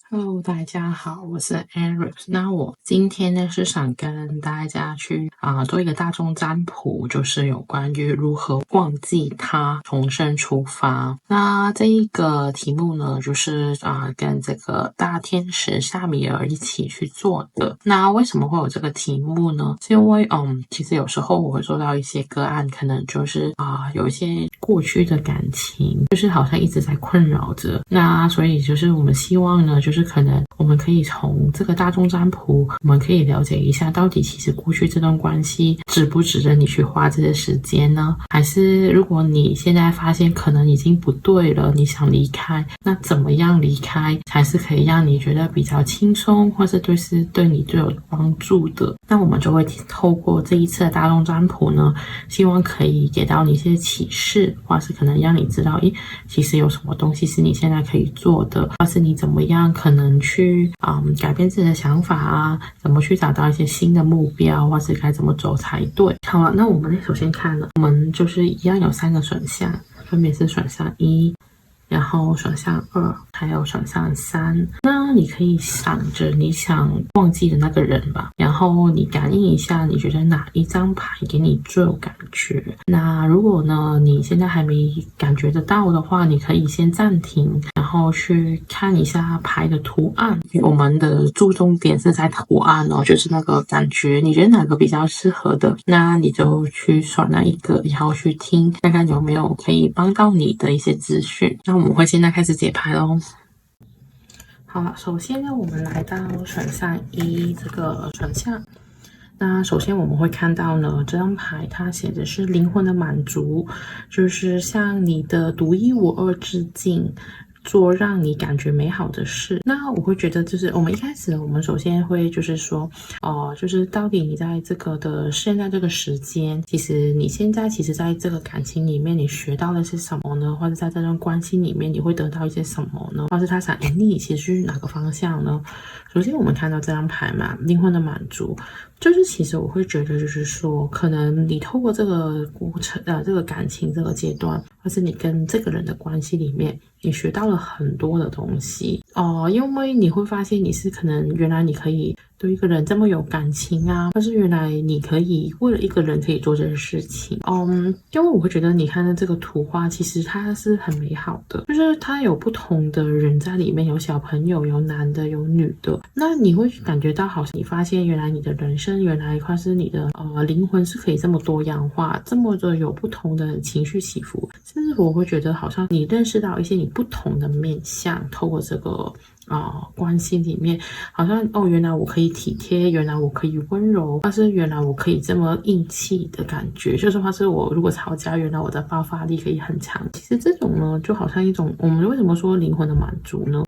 Hello，大家好，我是 Eric。那我今天呢是想跟大家去做一个大众占卜，就是有关于如何忘记它，重生出发。那这一个题目呢，就是跟这个大天使夏米尔一起去做的。那为什么会有这个题目呢？是因为其实有时候我会做到一些个案，可能就是有一些过去的感情，就是好像一直在困扰着。那所以就是我们希望呢，就是可能我们可以从这个大众占卜，我们可以了解一下，到底其实过去这段关系值不值得你去花这些时间呢？还是如果你现在发现可能已经不对了，你想离开，那怎么样离开才是可以让你觉得比较轻松，或是对你最有帮助的？那我们就会透过这一次的大众占卜呢，希望可以给到你一些启示，或是可能让你知道，其实有什么东西是你现在可以做的，或是你怎么样可能去改变自己的想法啊，怎么去找到一些新的目标，或是该怎么走才对。好了，那我们首先看了，我们就是一样有3个选项，分别是选项1，然后选项2，还有选项3。那你可以想着你想忘记的那个人吧，然后你感应一下，你觉得哪一张牌给你最有感觉？那如果呢你现在还没感觉得到的话，你可以先暂停，然后去看一下牌的图案。我们的注重点是在图案哦，就是那个感觉，你觉得哪个比较适合的，那你就去选那一个，然后去听，看看有没有可以帮到你的一些资讯。那我们会现在开始解牌咯。好了，首先呢，我们来到选项1这个选项。那首先我们会看到呢，这张牌它写的是灵魂的满足，就是向你的独一无二致敬，做让你感觉美好的事。那我会觉得就是我们一开始我们首先会就是说就是到底你在这个的现在这个时间，其实你现在其实在这个感情里面你学到的是什么呢？或者在这段关系里面你会得到一些什么呢？或是他想引你其实去哪个方向呢？首先我们看到这张牌嘛，灵魂的满足，就是其实我会觉得就是说，可能你透过这个过程这个感情这个阶段，或是你跟这个人的关系里面，你学到了很多的东西因为你会发现你是可能原来你可以对一个人这么有感情啊，或是原来你可以为了一个人可以做这件事情。因为我会觉得你看的这个图画其实它是很美好的，就是它有不同的人在里面，有小朋友，有男的，有女的，那你会感觉到好像你发现原来你的人生，原来或是你的灵魂是可以这么多样化，这么的有不同的情绪起伏，甚至我会觉得好像你认识到一些你不同的面向，透过这个关系里面，好像原来我可以体贴，原来我可以温柔，或是原来我可以这么硬气的感觉，就是或是我如果吵架，原来我的爆发力可以很强。其实这种呢，就好像一种我们为什么说灵魂的满足呢？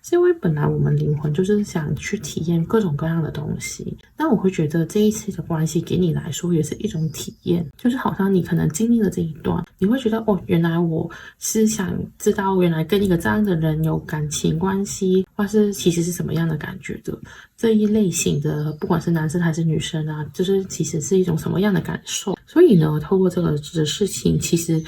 是因为本来我们灵魂就是想去体验各种各样的东西，那我会觉得这一次的关系给你来说也是一种体验，就是好像你可能经历了这一段，你会觉得原来我是想知道原来跟一个这样的人有感情关系，或是其实是什么样的感觉的，这一类型的不管是男生还是女生啊，就是其实是一种什么样的感受。所以呢，透过这个的事情，其实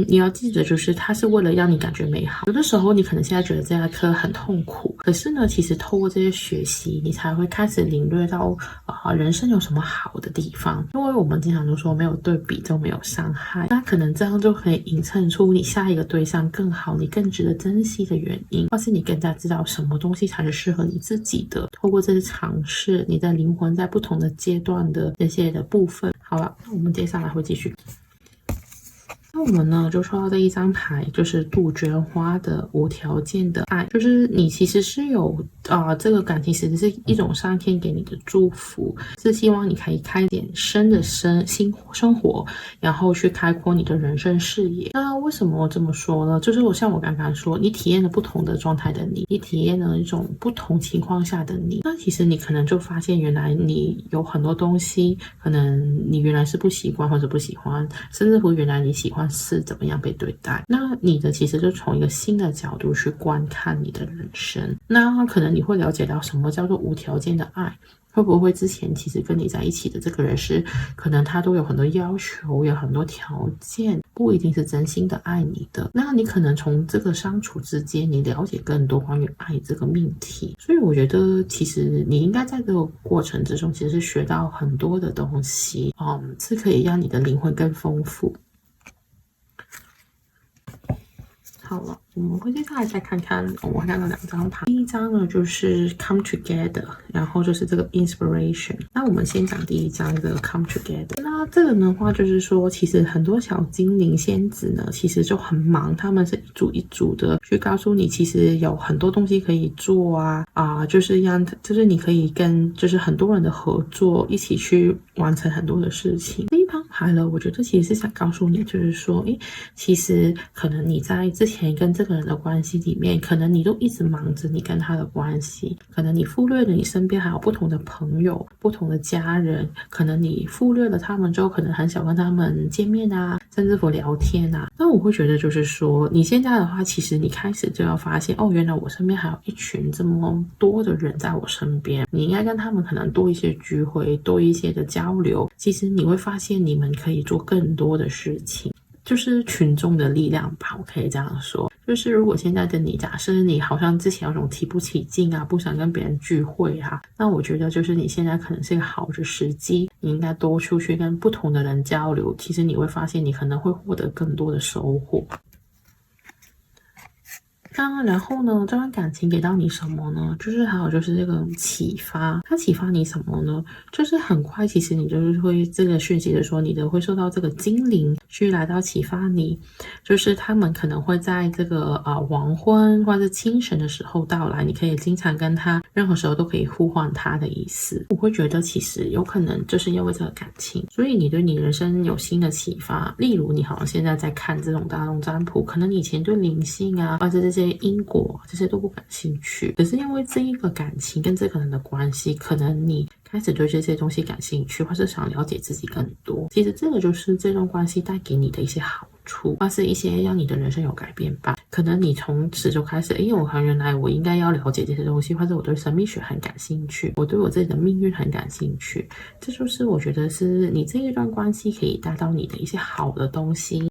你要记得就是它是为了让你感觉美好。有的时候你可能现在觉得这一科很痛苦，可是呢其实透过这些学习，你才会开始领略到人生有什么好的地方。因为我们经常都说没有对比就没有伤害，那可能这样就可以映衬出你下一个对象更好，你更值得珍惜的原因，或是你更加知道什么东西才是适合你自己的。透过这些尝试，你的灵魂在不同的阶段的这些的部分。好了，那我们接下来会继续。那我们呢就抽到这一张牌，就是杜鹃花的无条件的爱，就是你其实是有这个感情其实是一种上天给你的祝福，是希望你可以开点新的新生活，然后去开阔你的人生视野。那为什么我这么说呢？就是像我刚刚说，你体验了不同的状态的你体验了一种不同情况下的你，那其实你可能就发现原来你有很多东西，可能你原来是不习惯或者不喜欢，甚至乎原来你喜欢是怎么样被对待，那你的其实就从一个新的角度去观看你的人生，那可能你会了解到什么叫做无条件的爱，会不会之前其实跟你在一起的这个人是，可能他都有很多要求，有很多条件，不一定是真心的爱你的。那你可能从这个相处之间，你了解更多关于爱这个命题。所以我觉得，其实你应该在这个过程之中，其实是学到很多的东西，是可以让你的灵魂更丰富。好了，我们会接下来再看看，我们会看到2张牌。第一张呢就是 come together， 然后就是这个 inspiration。那我们先讲第一张这个 come together。那这个的话就是说，其实很多小精灵仙子呢，其实就很忙，他们是一组一组的去告诉你，其实有很多东西可以做就是就是你可以跟就是很多人的合作，一起去完成很多的事情。第一张牌呢，我觉得其实是想告诉你，就是说，其实可能你在之前跟这个人的关系里面，可能你都一直忙着你跟他的关系，可能你忽略了你身边还有不同的朋友、不同的家人，可能你忽略了他们之后，可能很少跟他们见面甚至乎聊天那我会觉得就是说，你现在的话，其实你开始就要发现，原来我身边还有一群这么多的人在我身边，你应该跟他们可能多一些聚会，多一些的交流，其实你会发现你们可以做更多的事情。就是群众的力量吧，我可以这样说。就是如果现在的你，假设你好像之前有种提不起劲不想跟别人聚会那我觉得就是你现在可能是一个好的时机，你应该多出去跟不同的人交流，其实你会发现你可能会获得更多的收获。然后呢，这段感情给到你什么呢？就是还有就是这个启发，它启发你什么呢？就是很快，其实你就是会这个讯息的说，你的会受到这个精灵去来到启发你，就是他们可能会在这个黄昏或者清晨的时候到来，你可以经常跟他，任何时候都可以呼唤他的意思。我会觉得其实有可能就是因为这个感情，所以你对你人生有新的启发。例如你好像现在在看这种大众占卜，可能你以前对灵性或者这些因果这些都不感兴趣，可是因为这一个感情跟这个人的关系，可能你开始对这些东西感兴趣，或是想了解自己更多。其实这个就是这段关系带给你的一些好处，或是一些让你的人生有改变吧。可能你从此就开始，原来我应该要了解这些东西，或者我对神秘学很感兴趣，我对我自己的命运很感兴趣。这就是我觉得是你这一段关系可以带到你的一些好的东西，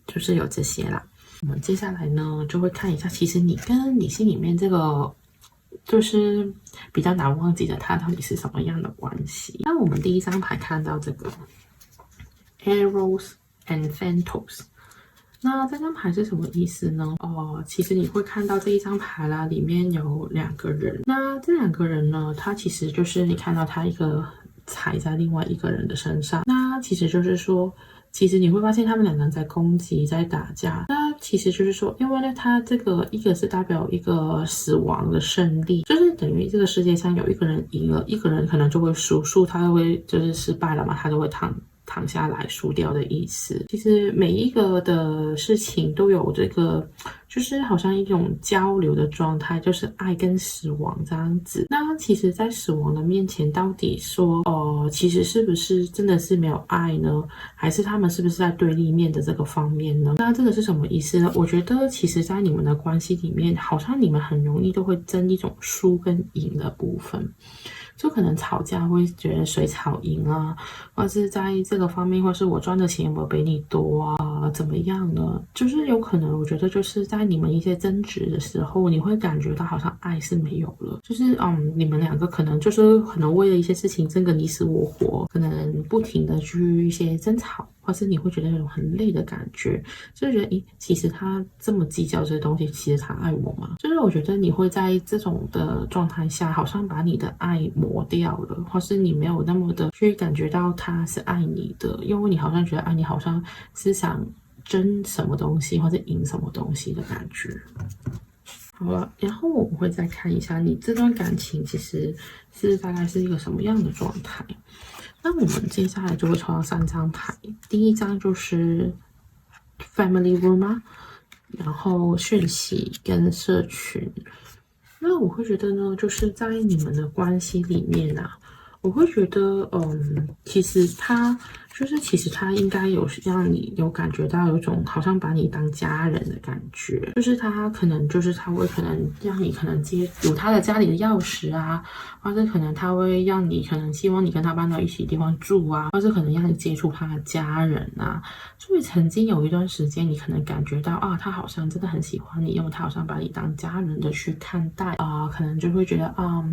就是有这些啦。我们接下来呢，就会看一下，其实你跟你心里面这个就是比较难忘记的他到底是什么样的关系。那我们第一张牌看到这个 Arrows and Phantoms， 那这张牌是什么意思呢？其实你会看到这一张牌啦，里面有2个人。那这2个人呢，他其实就是你看到他一个踩在另外一个人的身上，那其实就是说，其实你会发现他们2个人在攻击，在打架。那其实就是说，因为呢，他这个一个是代表一个死亡的胜利，就是等于这个世界上有一个人赢了，一个人可能就会输，他会就是失败了嘛，他就会躺下来输掉的意思。其实每一个的事情都有这个，就是好像一种交流的状态，就是爱跟死亡这样子。那其实在死亡的面前，到底说其实是不是真的是没有爱呢？还是他们是不是在对立面的这个方面呢？那这个是什么意思呢？我觉得其实在你们的关系里面，好像你们很容易都会争一种输跟赢的部分。就可能吵架会觉得谁吵赢或是在这个方面，或是我赚的钱有没有比你多怎么样呢？就是有可能我觉得就是在你们一些争执的时候，你会感觉到好像爱是没有了，就是你们2个可能为了一些事情争个你死我活，可能不停的去一些争吵，或是你会觉得有种很累的感觉，就是觉得其实他这么计较这些东西，其实他爱我吗？就是我觉得你会在这种的状态下，好像把你的爱磨掉了，或是你没有那么的去感觉到他是爱你的，因为你好像觉得你好像是想争什么东西，或者赢什么东西的感觉。好了，然后我们会再看一下你这段感情其实是大概是一个什么样的状态。那我们接下来就会抽到3张牌，第一张就是 Family Room 然后讯息跟社群。那我会觉得呢，就是在你们的关系里面我会觉得其实他就是其实他应该有让你有感觉到有一种好像把你当家人的感觉，就是他可能就是他会可能让你可能有他的家里的钥匙啊，或者可能他会让你可能希望你跟他搬到一起地方住啊，或者可能让你接触他的家人啊。所以曾经有一段时间，你可能感觉到啊，他好像真的很喜欢你，因为他好像把你当家人的去看待啊，可能就会觉得啊，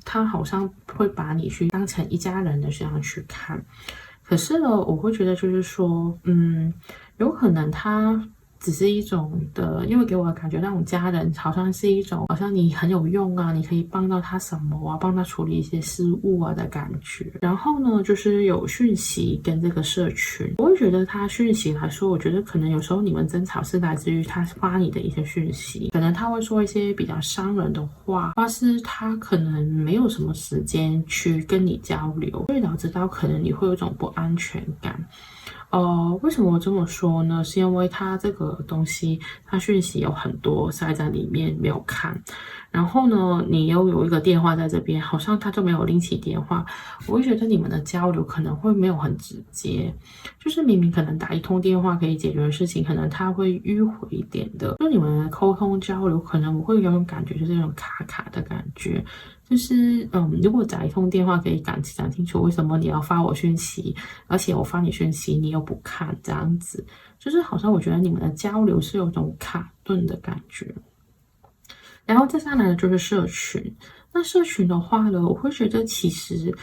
他好像会把你去当成一家人的这样去看。可是呢，我会觉得就是说，有可能他只是一种的，因为给我的感觉，那种家人好像是一种，好像你很有用啊，你可以帮到他什么啊，帮他处理一些事务啊的感觉。然后呢，就是有讯息跟这个社群，我会觉得他讯息来说，我觉得可能有时候你们争吵是来自于他发你的一些讯息，可能他会说一些比较伤人的话，或是他可能没有什么时间去跟你交流，所以导致到可能你会有一种不安全感。为什么我这么说呢？是因为它这个东西，它讯息有很多塞在里面没有看，然后呢，你又有一个电话在这边，好像他就没有拎起电话，我会觉得你们的交流可能会没有很直接，就是明明可能打一通电话可以解决的事情，可能他会迂回一点的，就你们的沟通交流，可能我会有种感觉，就是那种卡卡的感觉。就是如果打一通电话可以讲清楚为什么你要发我讯息，而且我发你讯息你又不看，这样子，就是好像我觉得你们的交流是有种卡顿的感觉。然后再上来的就是社群。那社群的话呢，我会觉得其实，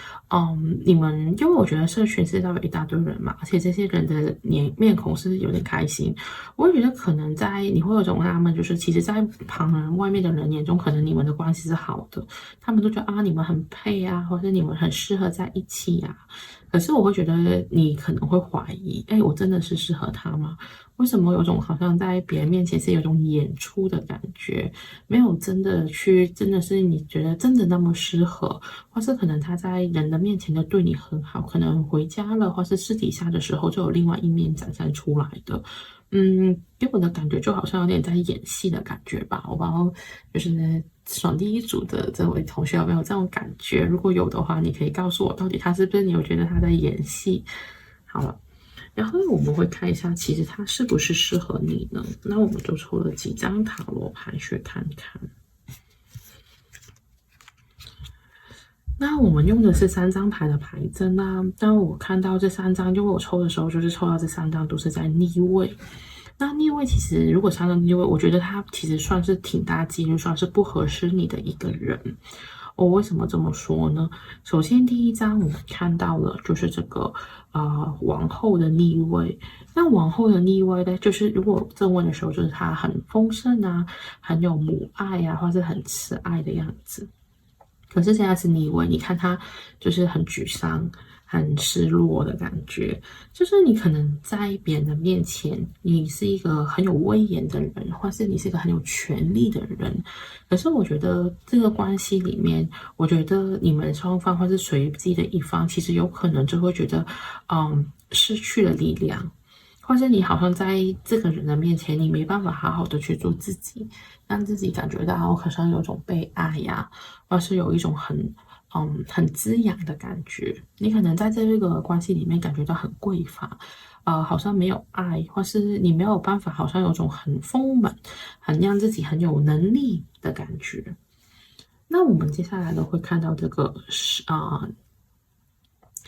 你们因为我觉得社群是代表一大堆人嘛，而且这些人的面孔是有点开心，我会觉得可能你会有种纳闷，就是其实，在旁人外面的人眼中，可能你们的关系是好的，他们都觉得啊你们很配啊，或者你们很适合在一起啊。可是我会觉得你可能会怀疑，我真的是适合他吗？为什么有种好像在别人面前是有种演出的感觉，没有真的是你觉得真的那么适合，或是可能他在人的面前就对你很好，可能回家了或是私底下的时候就有另外一面展现出来的。给我的感觉就好像有点在演戏的感觉吧。我不知道就是爽第一组的这位同学有没有这种感觉？如果有的话，你可以告诉我，到底他是不是你有觉得他在演戏？好了。然后我们会看一下，其实它是不是适合你呢？那我们就抽了几张塔罗牌去看看。那我们用的是3张牌的牌阵啊。但我看到这3张，因为我抽的时候就是抽到这3张都是在逆位。那逆位其实如果3张逆位，我觉得它其实算是挺大几率，算是不合适你的一个人。我为什么这么说呢？首先，第一张我们看到了就是这个王后的逆位。那王后的逆位呢，就是如果正位的时候，就是她很丰盛啊，很有母爱啊，或是很慈爱的样子。可是现在是逆位，你看她就是很沮丧。很失落的感觉，就是你可能在别人的面前，你是一个很有威严的人，或是你是一个很有权力的人。可是我觉得这个关系里面，我觉得你们双方或是随机的一方，其实有可能就会觉得，失去了力量。或者你好像在这个人的面前，你没办法好好的去做自己，让自己感觉到好像有种被爱呀，或是有一种很滋养的感觉。你可能在这个关系里面感觉到很匮乏，好像没有爱，或是你没有办法，好像有种很丰满，很让自己很有能力的感觉。那我们接下来呢会看到这个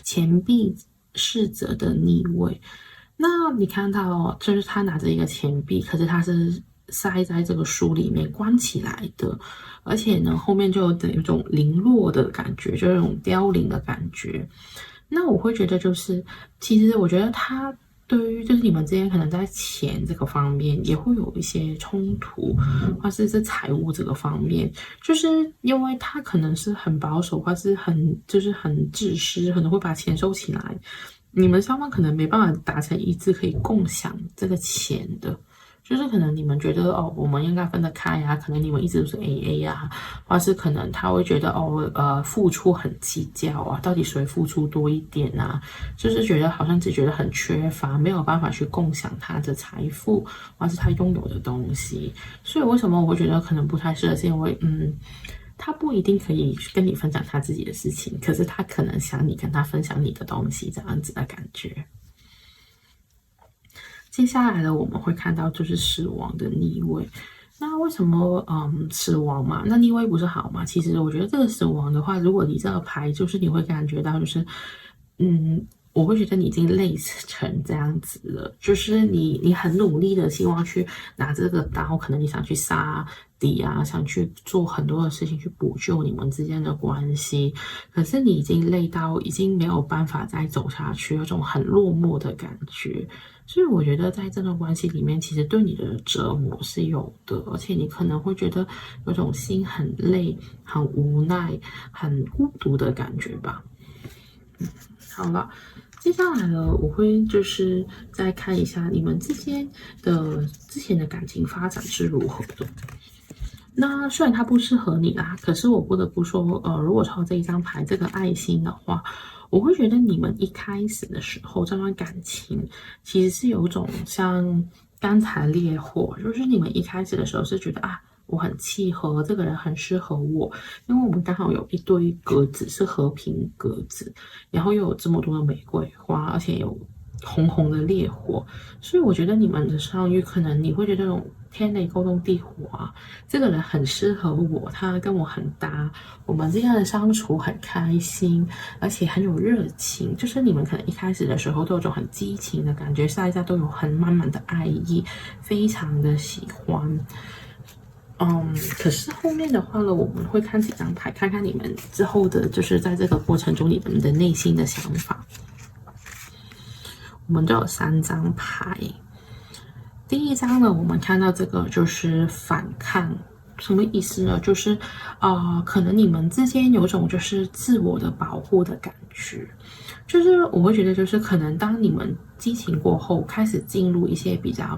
钱币侍者的逆位。那你看到就是他拿着一个钱币，可是他是塞在这个书里面关起来的，而且呢后面就有一种零落的感觉，就有一种凋零的感觉。那我会觉得就是其实我觉得他对于就是你们之间可能在钱这个方面也会有一些冲突，或是在财务这个方面，就是因为他可能是很保守，或是很自私，可能会把钱收起来。你们双方可能没办法达成一致，可以共享这个钱的，就是可能你们觉得我们应该分得开啊，可能你们一直都是 AA 啊，或是可能他会觉得付出很计较啊，到底谁付出多一点啊，就是觉得好像自己觉得很缺乏，没有办法去共享他的财富或是他拥有的东西。所以为什么我会觉得可能不太适合，是因为他不一定可以跟你分享他自己的事情，可是他可能想你跟他分享你的东西，这样子的感觉。接下来呢，我们会看到就是死亡的逆位。那为什么死亡嘛？那逆位不是好吗？其实我觉得这个死亡的话，如果你这个牌就是你会感觉到就是我会觉得你已经累成这样子了，就是你很努力的希望去拿这个刀，可能你想去杀敌啊，想去做很多的事情去补救你们之间的关系，可是你已经累到已经没有办法再走下去，有种很落寞的感觉。所以我觉得在这段关系里面，其实对你的折磨是有的，而且你可能会觉得有种心很累、很无奈、很孤独的感觉吧。好了。接下来呢，我会就是再看一下你们之间的之前的感情发展是如何的。那虽然它不适合你啦，可是我不得不说，如果抽这一张牌这个爱心的话，我会觉得你们一开始的时候这段感情其实是有一种像干柴烈火，就是你们一开始的时候是觉得啊。我很契合，这个人很适合我，因为我们刚好有一堆格子是和平格子，然后又有这么多的玫瑰花，而且有红红的烈火，所以我觉得你们的相遇可能你会觉得那种天雷勾动地火啊，这个人很适合我，他跟我很搭，我们之间的相处很开心，而且很有热情，就是你们可能一开始的时候都有种很激情的感觉，下一下都有很满满的爱意，非常的喜欢。可是后面的话呢，我们会看几张牌，看看你们之后的，就是在这个过程中你们的内心的想法。我们就有3张牌。第一张呢，我们看到这个就是反抗，什么意思呢？就是可能你们之间有种就是自我的保护的感觉。就是我会觉得，就是可能当你们激情过后，开始进入一些比较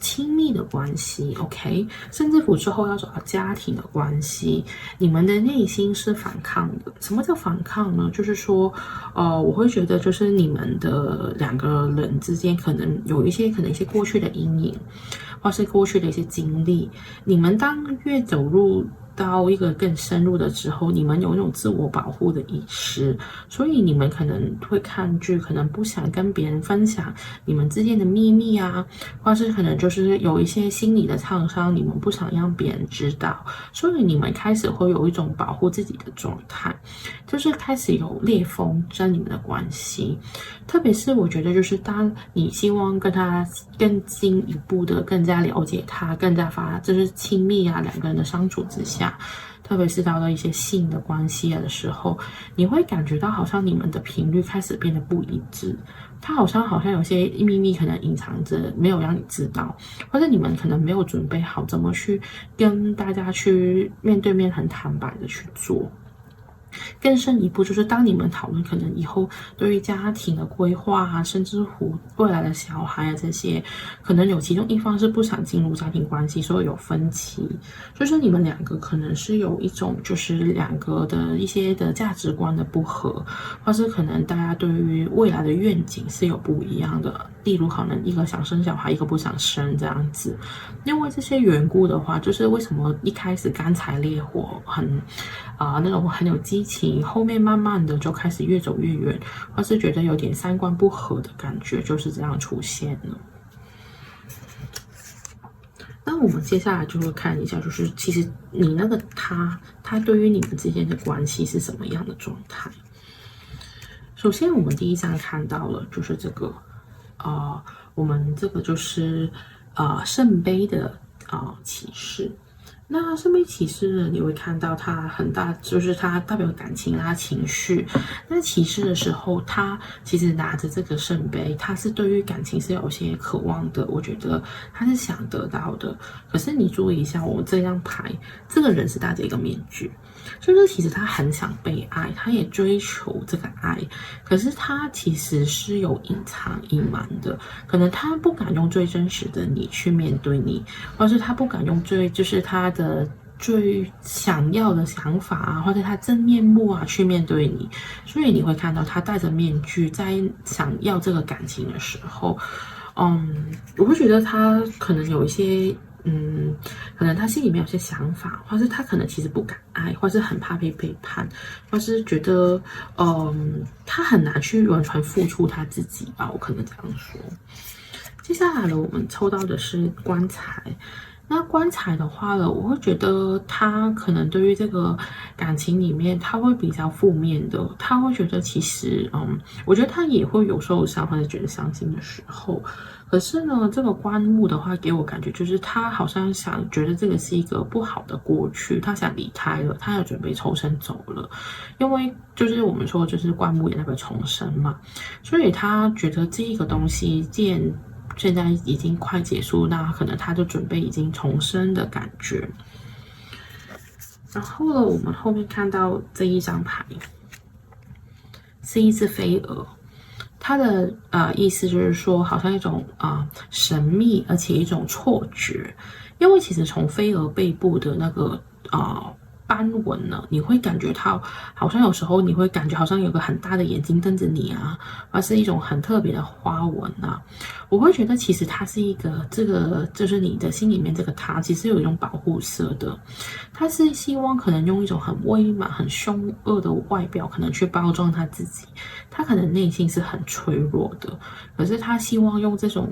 亲密的关系 ，OK， 甚至乎之后要走到家庭的关系，你们的内心是反抗的。什么叫反抗呢？就是说，我会觉得就是你们的2个人之间可能有一些过去的阴影，或是过去的一些经历，你们当越走入到一个更深入的之后，你们有那种自我保护的意识，所以你们可能会抗拒，可能不想跟别人分享你们之间的秘密啊，或是可能就是有一些心理的创伤，你们不想让别人知道，所以你们开始会有一种保护自己的状态，就是开始有裂缝在你们的关系。特别是我觉得，就是当你希望跟他更进一步的、更加了解他、更加就是亲密啊2个人的相处之下，特别是到了一些性的关系的时候，你会感觉到好像你们的频率开始变得不一致。他好像有些秘密可能隐藏着，没有让你知道，或者你们可能没有准备好怎么去跟大家去面对面很坦白的去做。更深一步，就是当你们讨论可能以后对于家庭的规划啊，甚至乎未来的小孩啊这些，可能有其中一方是不想进入家庭关系，所以有分歧。就是你们2个可能是有一种就是2个的一些的价值观的不合，或是可能大家对于未来的愿景是有不一样的。例如可能一个想生小孩，一个不想生这样子。因为这些缘故的话，就是为什么一开始干柴烈火那种很有激情，后面慢慢的就开始越走越远，或是觉得有点3观不合的感觉，就是这样出现了。那我们接下来就会看一下，就是其实你那个他对于你们之间的关系是什么样的状态。首先我们第一张看到了就是这个我们这个就是圣杯的启示。那圣杯骑士呢，你会看到它很大，就是它代表感情啊、情绪。那骑士的时候，他其实拿着这个圣杯，他是对于感情是有些渴望的。我觉得他是想得到的。可是你注意一下，我这张牌，这个人是戴着一个面具，就是其实他很想被爱，他也追求这个爱，可是他其实是有隐瞒的。可能他不敢用最真实的你去面对你，或是他不敢用就是他的最想要的想法啊，或者他真面目啊去面对你，所以你会看到他戴着面具在想要这个感情的时候，我会觉得他可能有一些可能他心里面有些想法，或是他可能其实不敢爱，或是很怕被背叛，或是觉得他很难去完全付出他自己吧，我可能这样说。接下来呢，我们抽到的是棺材。那棺材的话呢，我会觉得他可能对于这个感情里面，他会比较负面的，他会觉得其实，我觉得他也会有受伤或者觉得伤心的时候。可是呢，这个棺木的话，给我感觉就是他好像觉得这个是一个不好的过去，他想离开了，他要准备抽身走了，因为就是我们说就是棺木也代表重生嘛，所以他觉得这一个东西既然现在已经快结束，那可能他就准备已经重生的感觉。然后呢，我们后面看到这一张牌是一只飞蛾，它的意思就是说，好像一种神秘，而且一种错觉，因为其实从飞蛾背部的那个斑纹呢，你会感觉到好像有时候你会感觉好像有个很大的眼睛瞪着你啊，而是一种很特别的花纹啊。我会觉得其实它是一个这个就是你的心里面这个它其实有一种保护色的，它是希望可能用一种很威猛、很凶恶的外表可能去包装他自己，他可能内心是很脆弱的，可是他希望用这种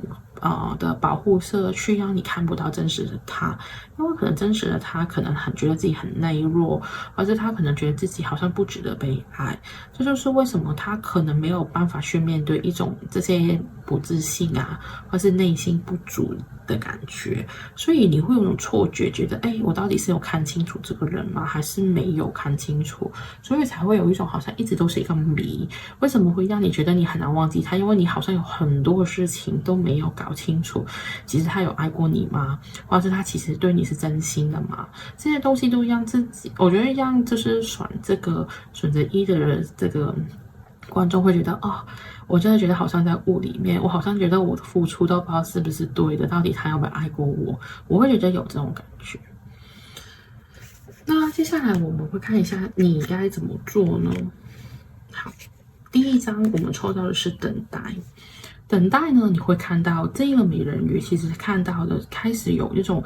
的保护色去让你看不到真实的他，因为可能真实的他可能很觉得自己很内弱，或者他可能觉得自己好像不值得被爱，这就是为什么他可能没有办法去面对一种这些不自信啊，或是内心不足的感觉，所以你会有种错觉，觉得我到底是有看清楚这个人吗？还是没有看清楚？所以才会有一种好像一直都是一个谜，为什么会让你觉得你很难忘记他？因为你好像有很多事情都没有搞清楚，其实他有爱过你吗？或者是他其实对你是真心的吗？这些东西都让自己，我觉得让就是选择一的人这个观众会觉得我真的觉得好像在雾里面，我好像觉得我的付出都不知道是不是对的，到底他有没有爱过我？我会觉得有这种感觉。那接下来我们会看一下你该怎么做呢？好，第一张我们抽到的是等待。等待呢，你会看到这个美人鱼，其实看到的开始有一种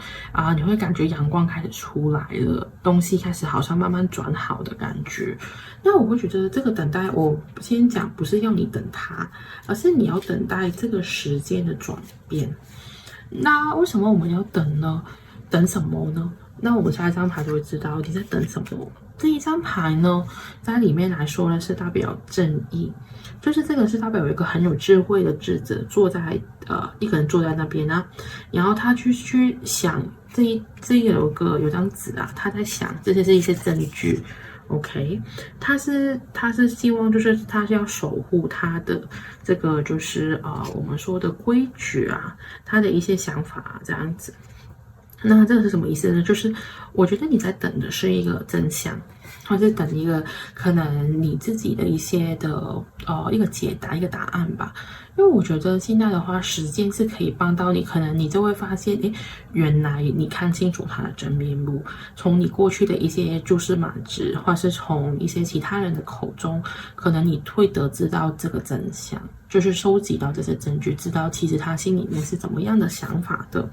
你会感觉阳光开始出来了，东西开始好像慢慢转好的感觉。那我会觉得这个等待，我先讲不是要你等它，而是你要等待这个时间的转变。那为什么我们要等呢？等什么呢？那我们下一张牌就会知道你在等什么。这一张牌呢，在里面来说呢，是代表正义，就是这个是代表有一个很有智慧的智者坐在一个人坐在那边啊，然后他去想这有张纸啊，他在想这些是一些证据。OK， 他是希望就是他是要守护他的这个就是我们说的规矩啊，他的一些想法这样子。那这个是什么意思呢？就是我觉得你在等的是一个真相，或是等一个可能你自己的一些的一个解答一个答案吧。因为我觉得现在的话，时间是可以帮到你，可能你就会发现，原来你看清楚他的真面目，从你过去的一些蛛丝马迹，或是从一些其他人的口中，可能你会得知到这个真相，就是收集到这些证据，知道其实他心里面是怎么样的想法的。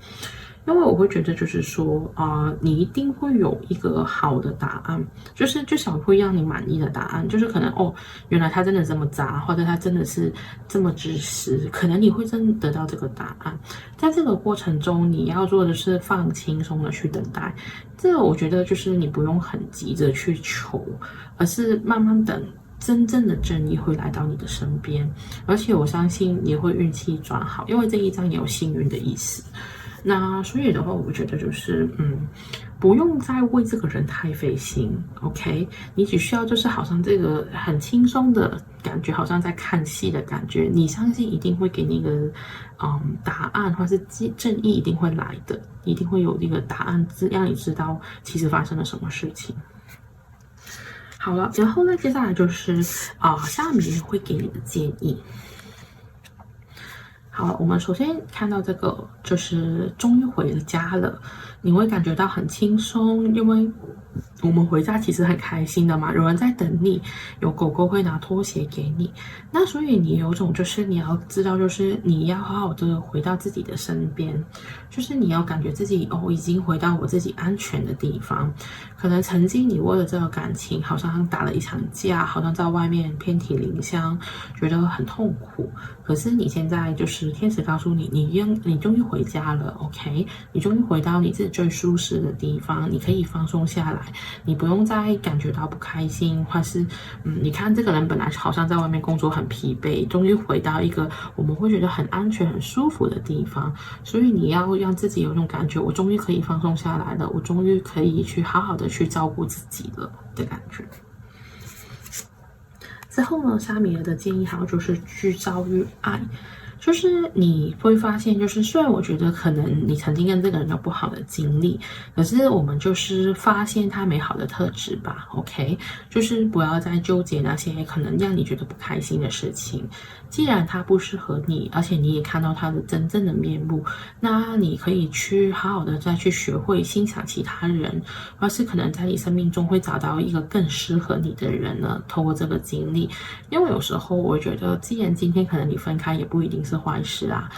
因为我会觉得，就是说你一定会有一个好的答案，就是至少会让你满意的答案，就是可能原来他真的这么渣，或者他真的是这么自私，可能你会真的得到这个答案。在这个过程中，你要做的是放轻松的去等待。这个我觉得就是你不用很急着去求，而是慢慢等。真正的正义会来到你的身边，而且我相信你会运气转好，因为这一张也有幸运的意思。那所以的话，我觉得就是不用再为这个人太费心 ，OK？ 你只需要就是好像这个很轻松的感觉，好像在看戏的感觉，你相信一定会给你一个答案，或是正义一定会来的，一定会有一个答案，让你知道其实发生了什么事情。好了，然后呢，接下来就是下面会给你的建议。好，我们首先看到这个就是终于回了家了，你会感觉到很轻松，因为我们回家其实很开心的嘛，有人在等你，有狗狗会拿拖鞋给你，那所以你有种就是你要知道，就是你要好好的回到自己的身边，就是你要感觉自己已经回到我自己安全的地方。可能曾经你为了这个感情，好像打了一场架，好像在外面遍体鳞伤，觉得很痛苦。可是你现在就是天使告诉你，你终于回家了 ，OK？ 你终于回到你自己最舒适的地方，你可以放松下来。你不用再感觉到不开心，或是你看这个人本来好像在外面工作很疲惫，终于回到一个我们会觉得很安全、很舒服的地方，所以你要让自己有种感觉，我终于可以放松下来了，我终于可以去好好的去照顾自己了的感觉。之后呢，沙米尔的建议还有就是去遭遇爱。就是你会发现，就是虽然我觉得可能你曾经跟这个人有不好的经历，可是我们就是发现他美好的特质吧 ，OK？ 就是不要再纠结那些可能让你觉得不开心的事情。既然他不适合你，而且你也看到他的真正的面目，那你可以去好好的再去学会欣赏其他人，或是可能在你生命中会找到一个更适合你的人呢。透过这个经历，因为有时候我觉得，既然今天可能你分开，也不一定是坏事啊，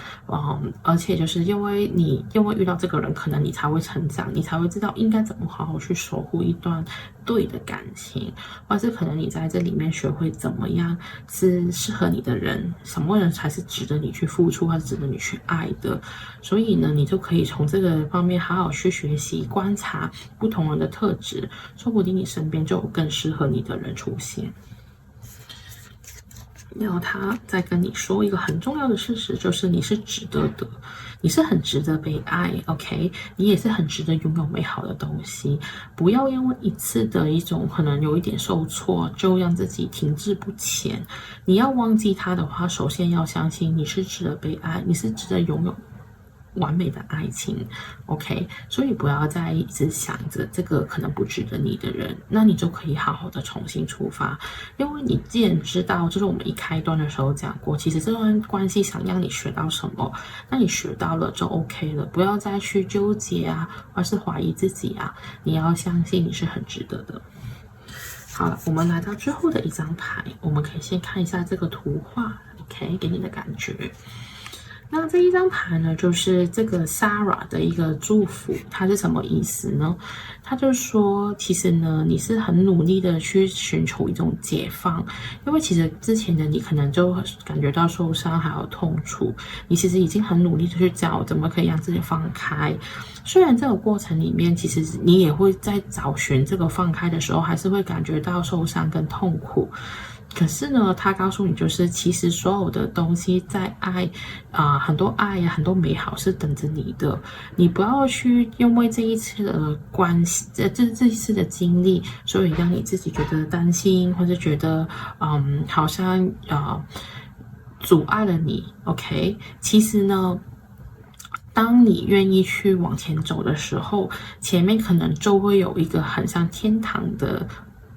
而且就是因为遇到这个人，可能你才会成长，你才会知道应该怎么好好去守护一段对的感情，或是可能你在这里面学会怎么样是适合你的人，什么人才是值得你去付出，或是值得你去爱的。所以呢，你就可以从这个方面好好去学习，观察不同人的特质，说不定你身边就有更适合你的人出现。然后他再跟你说一个很重要的事实，就是你是值得的，你是很值得被爱 ，OK？ 你也是很值得拥有美好的东西。不要因为一次的一种可能有一点受挫，就让自己停滞不前。你要忘记他的话，首先要相信你是值得被爱，你是值得拥有完美的爱情 ，OK？ 所以不要再一直想着这个可能不值得你的人，那你就可以好好的重新出发。因为你既然知道，就是我们一开端的时候讲过，其实这段关系想让你学到什么，那你学到了就 OK 了，不要再去纠结啊，或是怀疑自己啊，你要相信你是很值得的。好了，我们来到最后的一张牌，我们可以先看一下这个图画 ，OK？ 给你的感觉。那这一张牌呢，就是这个 Sarah 的一个祝福，它是什么意思呢？它就说，其实呢，你是很努力的去寻求一种解放，因为其实之前的你可能就感觉到受伤还有痛楚，你其实已经很努力的去找怎么可以让自己放开。虽然这个过程里面，其实你也会在找寻这个放开的时候，还是会感觉到受伤跟痛苦。可是呢，他告诉你，就是其实所有的东西在爱很多爱呀，很多美好是等着你的。你不要去因为这一次的关系，这一次的经历，所以让你自己觉得担心，或者觉得好像阻碍了你。OK， 其实呢，当你愿意去往前走的时候，前面可能就会有一个很像天堂的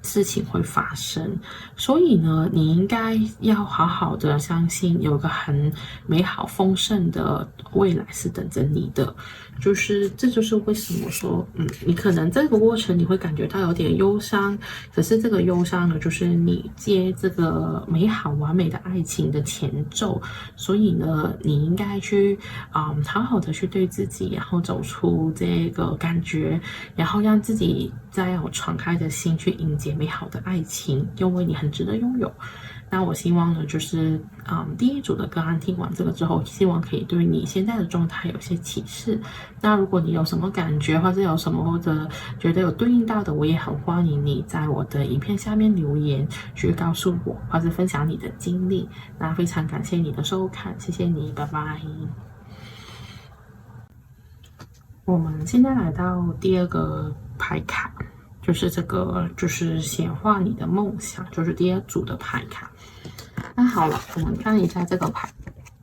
事情会发生，所以呢，你应该要好好的相信有一个很美好丰盛的未来是等着你的。这就是为什么说，你可能这个过程你会感觉到有点忧伤，可是这个忧伤呢，就是你接这个美好完美的爱情的前奏，所以呢，你应该去好好的去对自己，然后走出这个感觉，然后让自己再有敞开的心去迎接美好的爱情，因为你很值得拥有。那我希望呢，就是第一组的个案听完这个之后，希望可以对你现在的状态有些启示。那如果你有什么感觉，或者有什么或者觉得有对应到的，我也很欢迎你在我的影片下面留言去告诉我，或者分享你的经历。那非常感谢你的收看，谢谢你，拜拜。我们现在来到第二个牌卡，就是这个就是显化你的梦想，就是第二组的牌卡。那好了，我们看一下这个牌。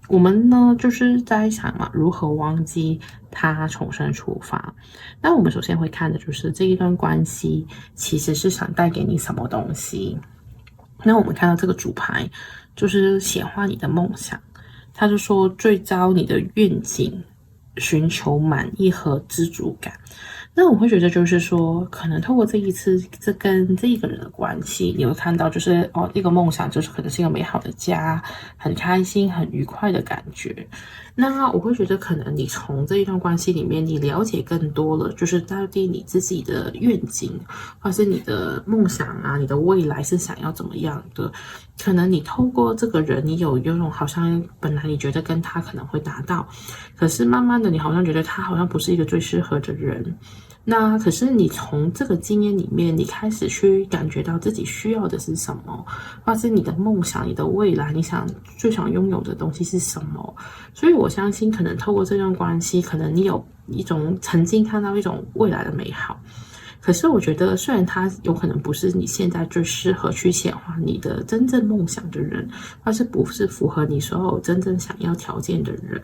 我们呢就是在想嘛，如何忘记他重新出发。那我们首先会看的就是这一段关系其实是想带给你什么东西。那我们看到这个主牌就是显化你的梦想，他就说最糟你的愿景，寻求满意和知足感。那我会觉得就是说，可能透过这一次这跟这一个人的关系，你会看到就是一个梦想就是可能是一个美好的家，很开心、很愉快的感觉。那我会觉得可能你从这一段关系里面，你了解更多了，就是到底你自己的愿景，或是你的梦想啊，你的未来是想要怎么样的？可能你透过这个人，你有种好像本来你觉得跟他可能会达到，可是慢慢的你好像觉得他好像不是一个最适合的人。那可是你从这个经验里面，你开始去感觉到自己需要的是什么，或是你的梦想、你的未来，你最想拥有的东西是什么？所以我相信，可能透过这段关系，可能你有一种曾经看到一种未来的美好。可是我觉得，虽然他有可能不是你现在最适合去显化你的真正梦想的人，或是不是符合你所有真正想要条件的人，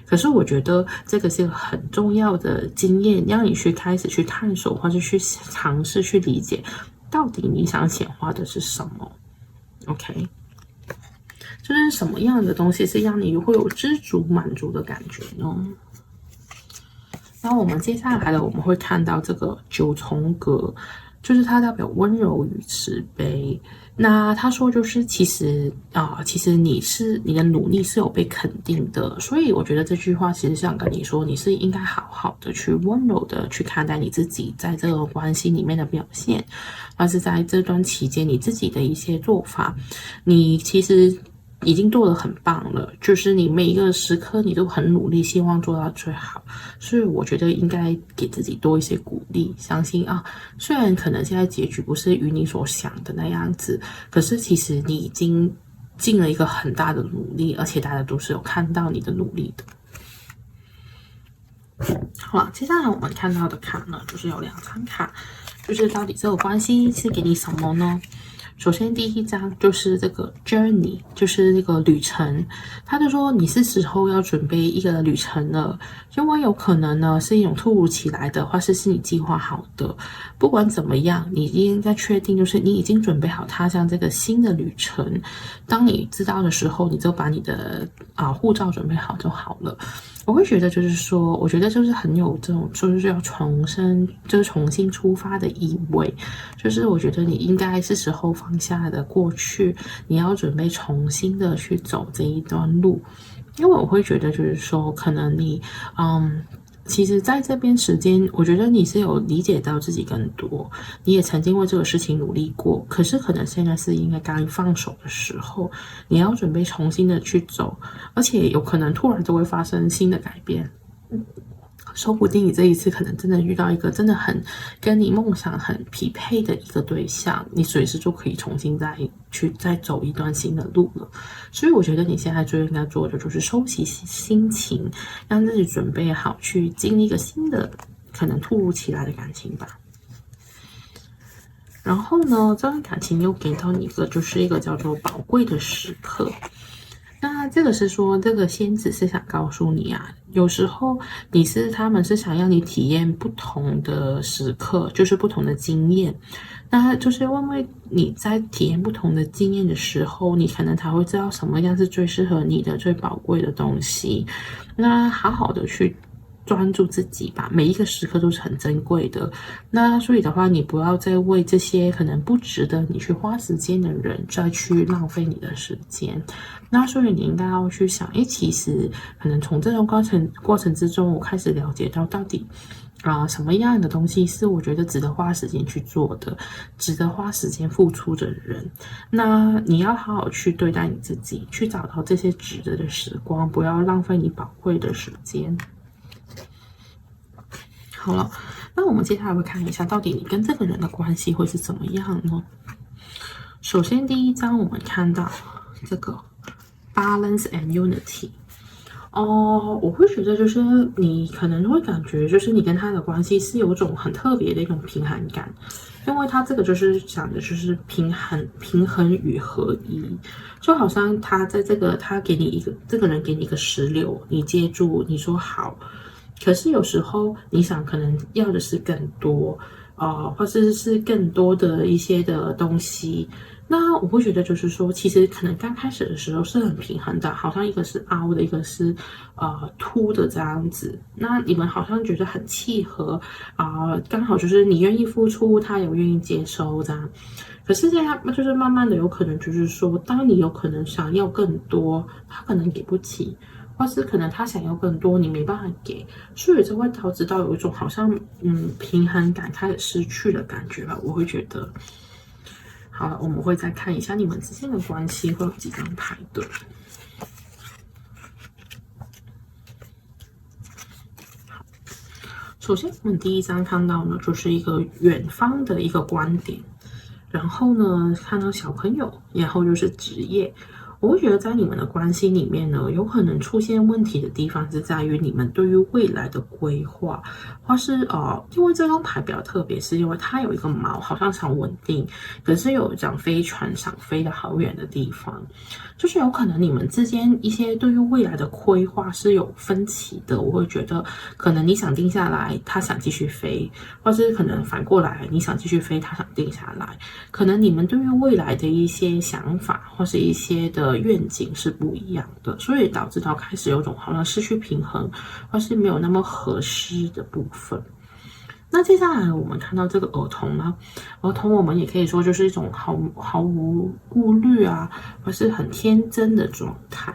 可是我觉得这个是一个很重要的经验，让你去开始去探索，或者去尝试去理解，到底你想显化的是什么。OK， 就是什么样的东西是让你会有知足满足的感觉呢？然后我们接下来的我们会看到这个九重阁，就是它代表温柔与慈悲。那他说就是其实你的努力是有被肯定的，所以我觉得这句话其实想跟你说，你是应该好好的去温柔的去看待你自己在这个关系里面的表现，或是在这段期间你自己的一些做法，你其实已经做得很棒了，就是你每一个时刻你都很努力，希望做到最好，所以我觉得应该给自己多一些鼓励，相信虽然可能现在结局不是与你所想的那样子，可是其实你已经尽了一个很大的努力，而且大家都是有看到你的努力的。好了，接下来我们看到的卡呢，就是有2张卡，就是到底这个关系是给你什么呢？首先，第一张就是这个 journey， 就是这个旅程。他就说你是时候要准备一个旅程了，因为有可能呢是一种突如其来的，或是你计划好的。不管怎么样，你应该确定就是你已经准备好踏上这个新的旅程。当你知道的时候，你就把你的护照准备好就好了。我会觉得就是说，我觉得就是很有这种就是要重新出发的意味，就是我觉得你应该是时候放下的过去，你要准备重新的去走这一段路，因为我会觉得就是说，可能你其实在这边时间，我觉得你是有理解到自己更多，你也曾经为这个事情努力过，可是可能现在是应该该放手的时候，你要准备重新的去走，而且有可能突然就会发生新的改变。说不定你这一次可能真的遇到一个真的很跟你梦想很匹配的一个对象，你随时就可以重新再走一段新的路了。所以我觉得你现在最应该做的就是收起心情，让自己准备好去经历一个新的可能突如其来的感情吧。然后呢，这段感情又给到你一个就是一个叫做宝贵的时刻。那这个是说，这个仙子是想告诉你有时候他们是想要你体验不同的时刻，就是不同的经验。那就是因为你在体验不同的经验的时候，你可能才会知道什么样是最适合你的、最宝贵的东西。那好好的去专注自己吧，每一个时刻都是很珍贵的。那所以的话，你不要再为这些可能不值得你去花时间的人再去浪费你的时间。那所以你应该要去想，其实可能从这种过程之中，我开始了解到底什么样的东西是我觉得值得花时间去做的，值得花时间付出的人。那你要好好去对待你自己，去找到这些值得的时光，不要浪费你宝贵的时间。好了，那我们接下来会看一下，到底你跟这个人的关系会是怎么样呢？首先，第一章我们看到这个 balance and unity。我会觉得就是你可能会感觉就是你跟他的关系是有种很特别的一种平衡感，因为他这个就是讲的就是平衡与合一，就好像他在他给你这个人给你一个石榴，你接住，你说好。可是有时候你想可能要的是更多，或者是更多的一些的东西。那我会觉得就是说，其实可能刚开始的时候是很平衡的，好像一个是凹的，一个是凸的这样子。那你们好像觉得很契合刚好就是你愿意付出，他也愿意接收这样。可是这样就是慢慢的有可能就是说，当你有可能想要更多，他可能给不起。或是可能他想要更多，你没办法给，所以就会导致到有一种好像平衡感开始失去的感觉吧。我会觉得，好了，我们会再看一下你们之间的关系会有几张牌的。首先我们第一张看到呢，就是一个远方的一个观点，然后呢看到小朋友，然后就是职业。我会觉得在你们的关系里面呢，有可能出现问题的地方是在于你们对于未来的规划，或是因为这张牌比较特别，是因为它有一个锚，好像想稳定，可是有一张飞船想飞得好远的地方，就是有可能你们之间一些对于未来的规划是有分歧的。我会觉得可能你想定下来，他想继续飞，或是可能反过来你想继续飞，他想定下来，可能你们对于未来的一些想法或是一些的愿景是不一样的，所以导致到开始有种好像失去平衡，或是没有那么合适的部分。那接下来我们看到这个儿童呢，儿童我们也可以说就是一种毫无顾虑或是很天真的状态。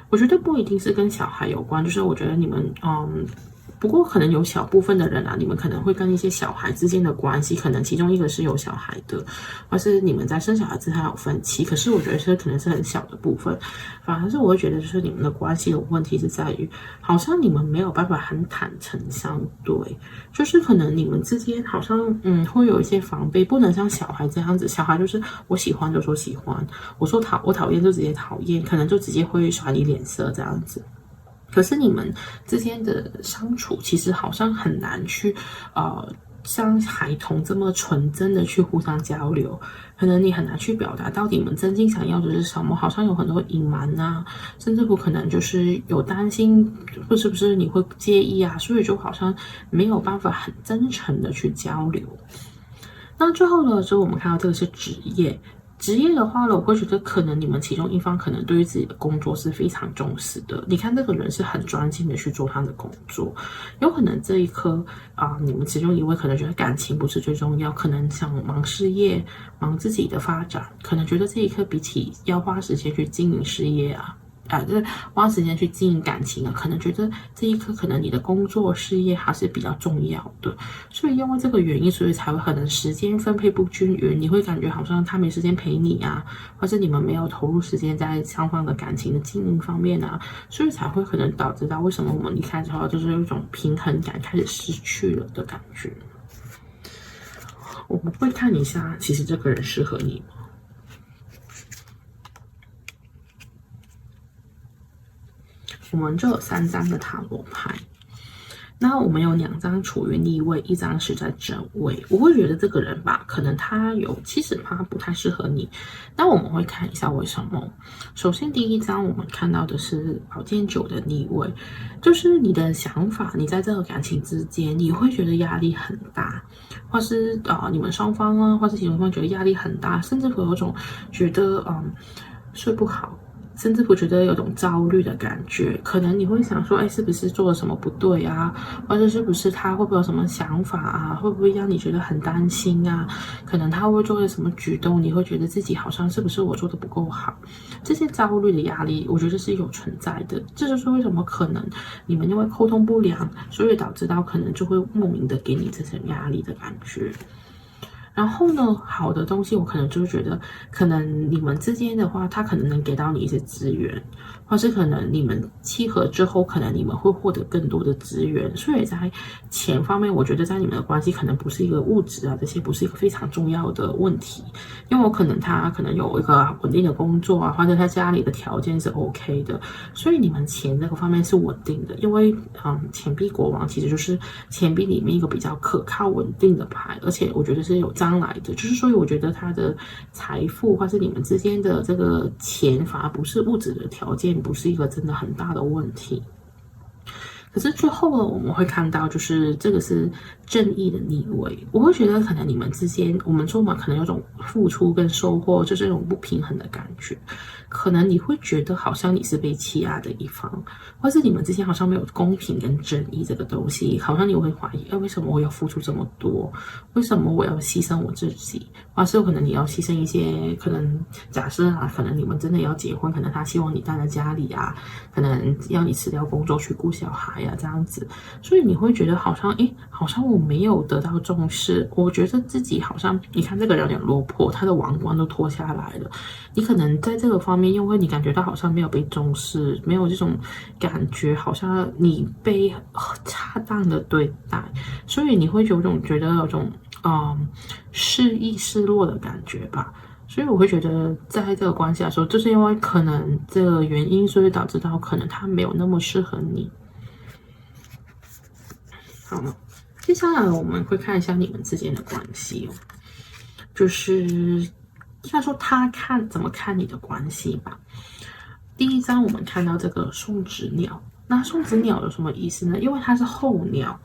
我觉得不一定是跟小孩有关，就是我觉得你们不过可能有小部分的人你们可能会跟一些小孩之间的关系，可能其中一个是有小孩的，或是你们在生小孩之前有分歧，可是我觉得这可能是很小的部分，反而是我会觉得就是你们的关系的问题是在于，好像你们没有办法很坦诚相对，就是可能你们之间好像会有一些防备，不能像小孩这样子，小孩就是我喜欢就说喜欢，我讨厌就直接讨厌，可能就直接会耍你脸色这样子。可是你们之间的相处，其实好像很难去，像孩童这么纯真的去互相交流，可能你很难去表达到底你们真正想要的是什么，好像有很多隐瞒甚至不可能就是有担心，是不是你会介意所以就好像没有办法很真诚的去交流。那最后呢，就我们看到这个是职业。职业的话呢，我会觉得可能你们其中一方可能对于自己的工作是非常重视的。你看这个人是很专心的去做他的工作，有可能这一刻你们其中一位可能觉得感情不是最重要，可能想忙事业、忙自己的发展，可能觉得这一刻比起要花时间去经营事业就是花时间去经营感情可能觉得这一刻可能你的工作事业还是比较重要的，所以因为这个原因，所以才会可能时间分配不均匀，你会感觉好像他没时间陪你或者你们没有投入时间在双方的感情的经营方面所以才会可能导致到为什么我们离开之后就是有一种平衡感开始失去了的感觉。我们会看一下，其实这个人适合你吗？我们就有3张的塔罗牌，那我们有2张处于逆位，1张是在正位。我会觉得这个人吧，可能他有70%不太适合你，那我们会看一下为什么。首先第一张我们看到的是宝剑9的逆位，就是你的想法，你在这个感情之间，你会觉得压力很大，或是你们双方或是其中一方觉得压力很大，甚至会有种觉得睡不好。甚至会觉得有种焦虑的感觉，可能你会想说，是不是做了什么不对或者是不是他会不会有什么想法会不会让你觉得很担心可能他会做了什么举动，你会觉得自己好像是不是我做的不够好，这些焦虑的压力，我觉得是有存在的。这就是为什么可能你们因为沟通不良，所以导致到可能就会莫名的给你这种压力的感觉。然后呢，好的东西我可能就觉得，可能你们之间的话，他可能能给到你一些资源，或是可能你们契合之后，可能你们会获得更多的资源。所以在钱方面，我觉得在你们的关系可能不是一个物质这些不是一个非常重要的问题，因为我可能他可能有一个稳定的工作或者他家里的条件是 OK 的，所以你们钱这个方面是稳定的。因为钱币国王其实就是钱币里面一个比较可靠稳定的牌，而且我觉得是有将来的，就是所以我觉得他的财富或是你们之间的这个钱反而不是物质的条件，不是一个真的很大的问题。可可是最后呢，我们会看到，就是这个是正义的逆位。我会觉得，可能你们之间，我们说嘛，可能有种付出跟收获，就是这种不平衡的感觉。可能你会觉得，好像你是被欺压的一方，或是你们之间好像没有公平跟正义这个东西，好像你会怀疑，哎，为什么我要付出这么多？为什么我要牺牲我自己？或是有可能你要牺牲一些，可能假设啊，可能你们真的要结婚，可能他希望你待在家里啊，可能要你辞掉工作去顾小孩啊，这样子，所以你会觉得好像，诶，好像我没有得到重视，我觉得自己好像，你看这个人有点落魄，他的王冠都脱下来了，你可能在这个方面，因为你感觉到好像没有被重视，没有这种感觉，好像你被恰当的对待，所以你会有种觉得有种失意失落的感觉吧。所以我会觉得，在这个关系来说，就是因为可能这个原因，所以导致到可能他没有那么适合你。好了，接下来我们会看一下你们之间的关系哦，就是应该说他怎么看你的关系吧。第一章我们看到这个送子鸟，那送子鸟有什么意思呢？因为它是候鸟，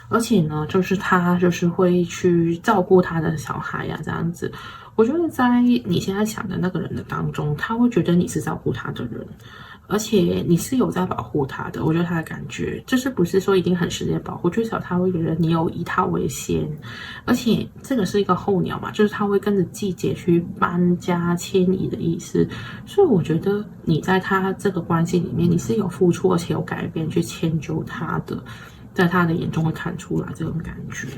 而且呢，就是他就是会去照顾他的小孩呀，这样子。我觉得在你现在想的那个人的当中，他会觉得你是照顾他的人，而且你是有在保护他的。我觉得他的感觉就是不是说一定很实际的保护，最少他会觉得你有以他为先，而且这个是一个候鸟嘛，就是他会跟着季节去搬家迁移的意思。所以我觉得你在他这个关系里面，你是有付出而且有改变去迁就他的，在他的眼中会看出来这种感觉。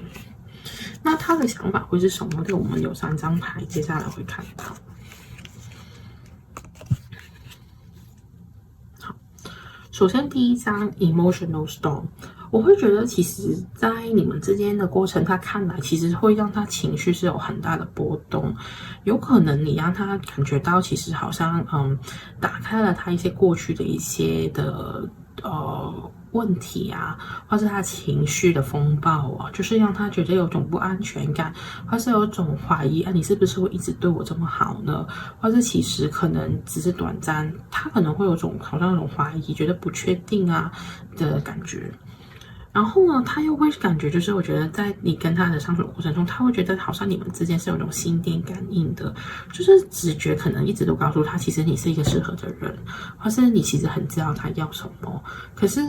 那他的想法会是什么？这我们有3张牌，接下来会看到。好，首先第一张 emotional storm， 我会觉得其实在你们之间的过程，他看来其实会让他情绪是有很大的波动，有可能你让他感觉到其实好像打开了他一些过去的一些的问题啊，或是他情绪的风暴啊，就是让他觉得有种不安全感，或是有种怀疑啊，你是不是会一直对我这么好呢？或是其实可能只是短暂，他可能会有种好像有种怀疑，觉得不确定啊的感觉。然后呢，他又会感觉，就是我觉得在你跟他的相处过程中，他会觉得好像你们之间是有一种心电感应的，就是直觉可能一直都告诉他，其实你是一个适合的人，或是你其实很知道他要什么。可是，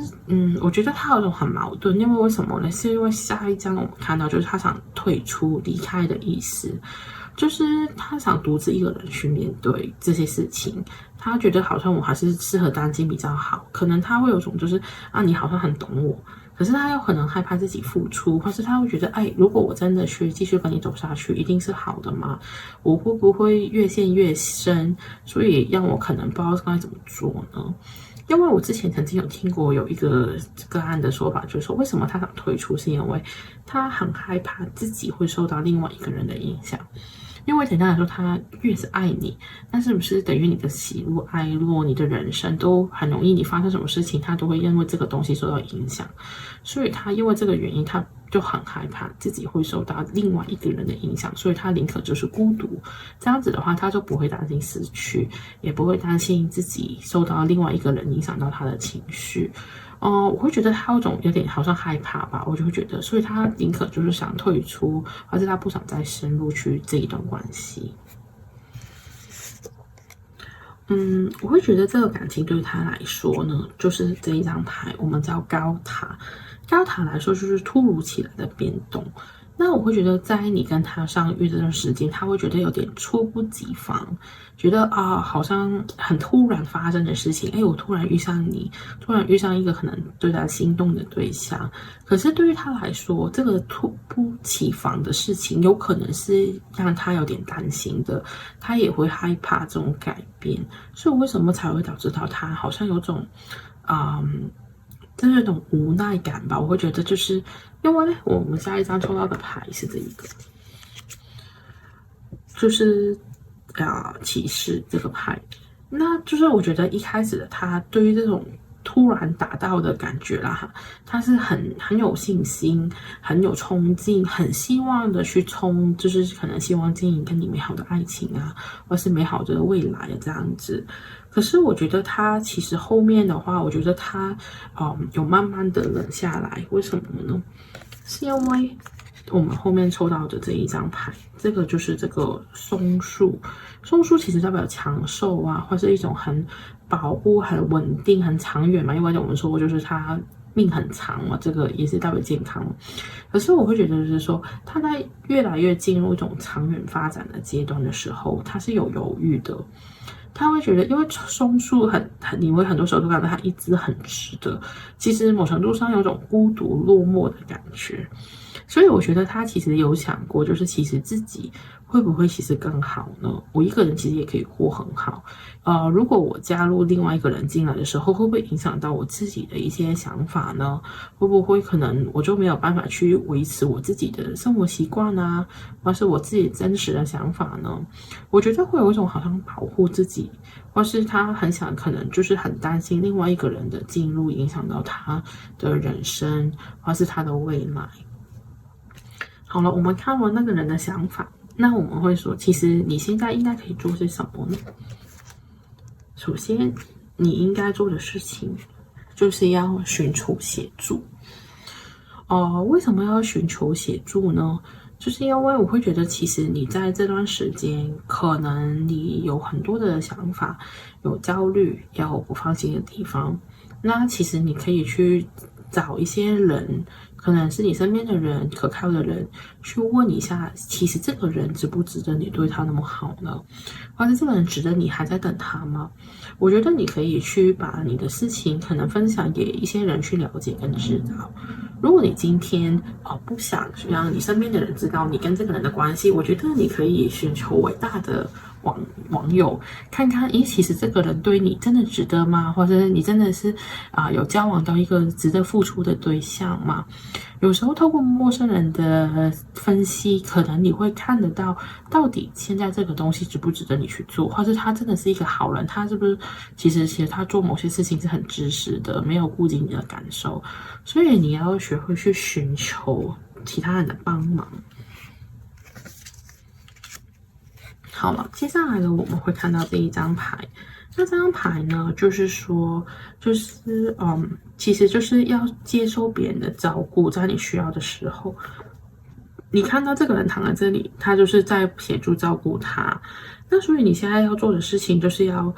我觉得他有一种很矛盾，因为为什么呢？是因为下一章我们看到，就是他想退出、离开的意思。就是他想独自一个人去面对这些事情，他觉得好像我还是适合单亲比较好，可能他会有种就是啊，你好像很懂我，可是他又可能害怕自己付出，或是他会觉得，哎，如果我真的去继续跟你走下去，一定是好的吗？我会不会越陷越深？所以让我可能不知道该怎么做呢？因为我之前曾经有听过有一个个案的说法，就是说为什么他想退出，是因为他很害怕自己会受到另外一个人的影响。因为简单来说，他越是爱你，那是不是等于你的喜怒哀乐，你的人生都很容易，你发生什么事情，他都会因为这个东西受到影响。所以他因为这个原因，他就很害怕自己会受到另外一个人的影响，所以他宁可就是孤独。这样子的话，他就不会担心失去，也不会担心自己受到另外一个人影响到他的情绪。我会觉得他有种有点好像害怕吧，我就会觉得，所以他宁可就是想退出，而是他不想再深入去这一段关系。我会觉得这个感情对他来说呢，就是这一张牌，我们叫高塔。高塔来说就是突如其来的变动。那我会觉得，在你跟他相遇这段时间，他会觉得有点猝不及防，觉得啊，好像很突然发生的事情。哎，我突然遇上你，突然遇上一个可能对他心动的对象。可是对于他来说，这个突不其防的事情，有可能是让他有点担心的，他也会害怕这种改变。所以为什么才会导致到他好像有种，就是有种无奈感吧？我会觉得就是因为呢，我们下一张抽到的牌是这一个，就是骑士这个牌。那就是我觉得一开始的他对于这种突突然达到的感觉啦哈，他是很有信心，很有冲劲，很希望的去冲，就是可能希望经营跟你美好的爱情啊，或是美好的未来啊这样子。可是我觉得他其实后面的话，我觉得他有慢慢的冷下来，为什么呢？是因为我们后面抽到的这一张牌，这个就是这个松树。松树其实代表强寿啊，或是一种很保护、很稳定、很长远嘛。因为我们说过，就是它命很长嘛，这个也是代表健康。可是我会觉得，就是说，它在越来越进入一种长远发展的阶段的时候，它是有犹豫的。他会觉得，因为松树你会很多时候都感到它一直很直的，其实某程度上有种孤独落寞的感觉。所以我觉得他其实有想过，就是其实自己会不会其实更好呢？我一个人其实也可以活很好。如果我加入另外一个人进来的时候，会不会影响到我自己的一些想法呢？会不会可能我就没有办法去维持我自己的生活习惯啊，或是我自己真实的想法呢？我觉得会有一种好像保护自己，或是他很想可能就是很担心另外一个人的进入影响到他的人生，或是他的未来。好了，我们看完那个人的想法，那我们会说，其实你现在应该可以做些什么呢？首先，你应该做的事情就是要寻求协助。为什么要寻求协助呢？就是因为我会觉得，其实你在这段时间，可能你有很多的想法，有焦虑，也有不放心的地方。那其实你可以去找一些人，可能是你身边的人，可靠的人，去问一下，其实这个人值不值得你对他那么好呢？或者这个人值得你还在等他吗？我觉得你可以去把你的事情可能分享给一些人去了解跟知道。如果你今天不想让你身边的人知道你跟这个人的关系，我觉得你可以寻求伟大的网友，看看，其实这个人对你真的值得吗？或者你真的是有交往到一个值得付出的对象吗？有时候透过陌生人的分析，可能你会看得到，到底现在这个东西值不值得你去做，或者他真的是一个好人，他是不是其实他做某些事情是很真实的，没有顾及你的感受，所以你要学会去寻求其他人的帮忙。好了，接下来呢，我们会看到这一张牌。那这张牌呢，就是说，其实就是要接受别人的照顾，在你需要的时候，你看到这个人躺在这里，他就是在协助照顾他。那所以你现在要做的事情，就是要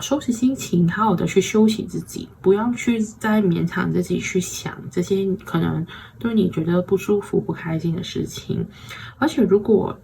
收拾心情，好好的去休息自己，不要去再勉强自己去想这些可能对你觉得不舒服、不开心的事情。而且如果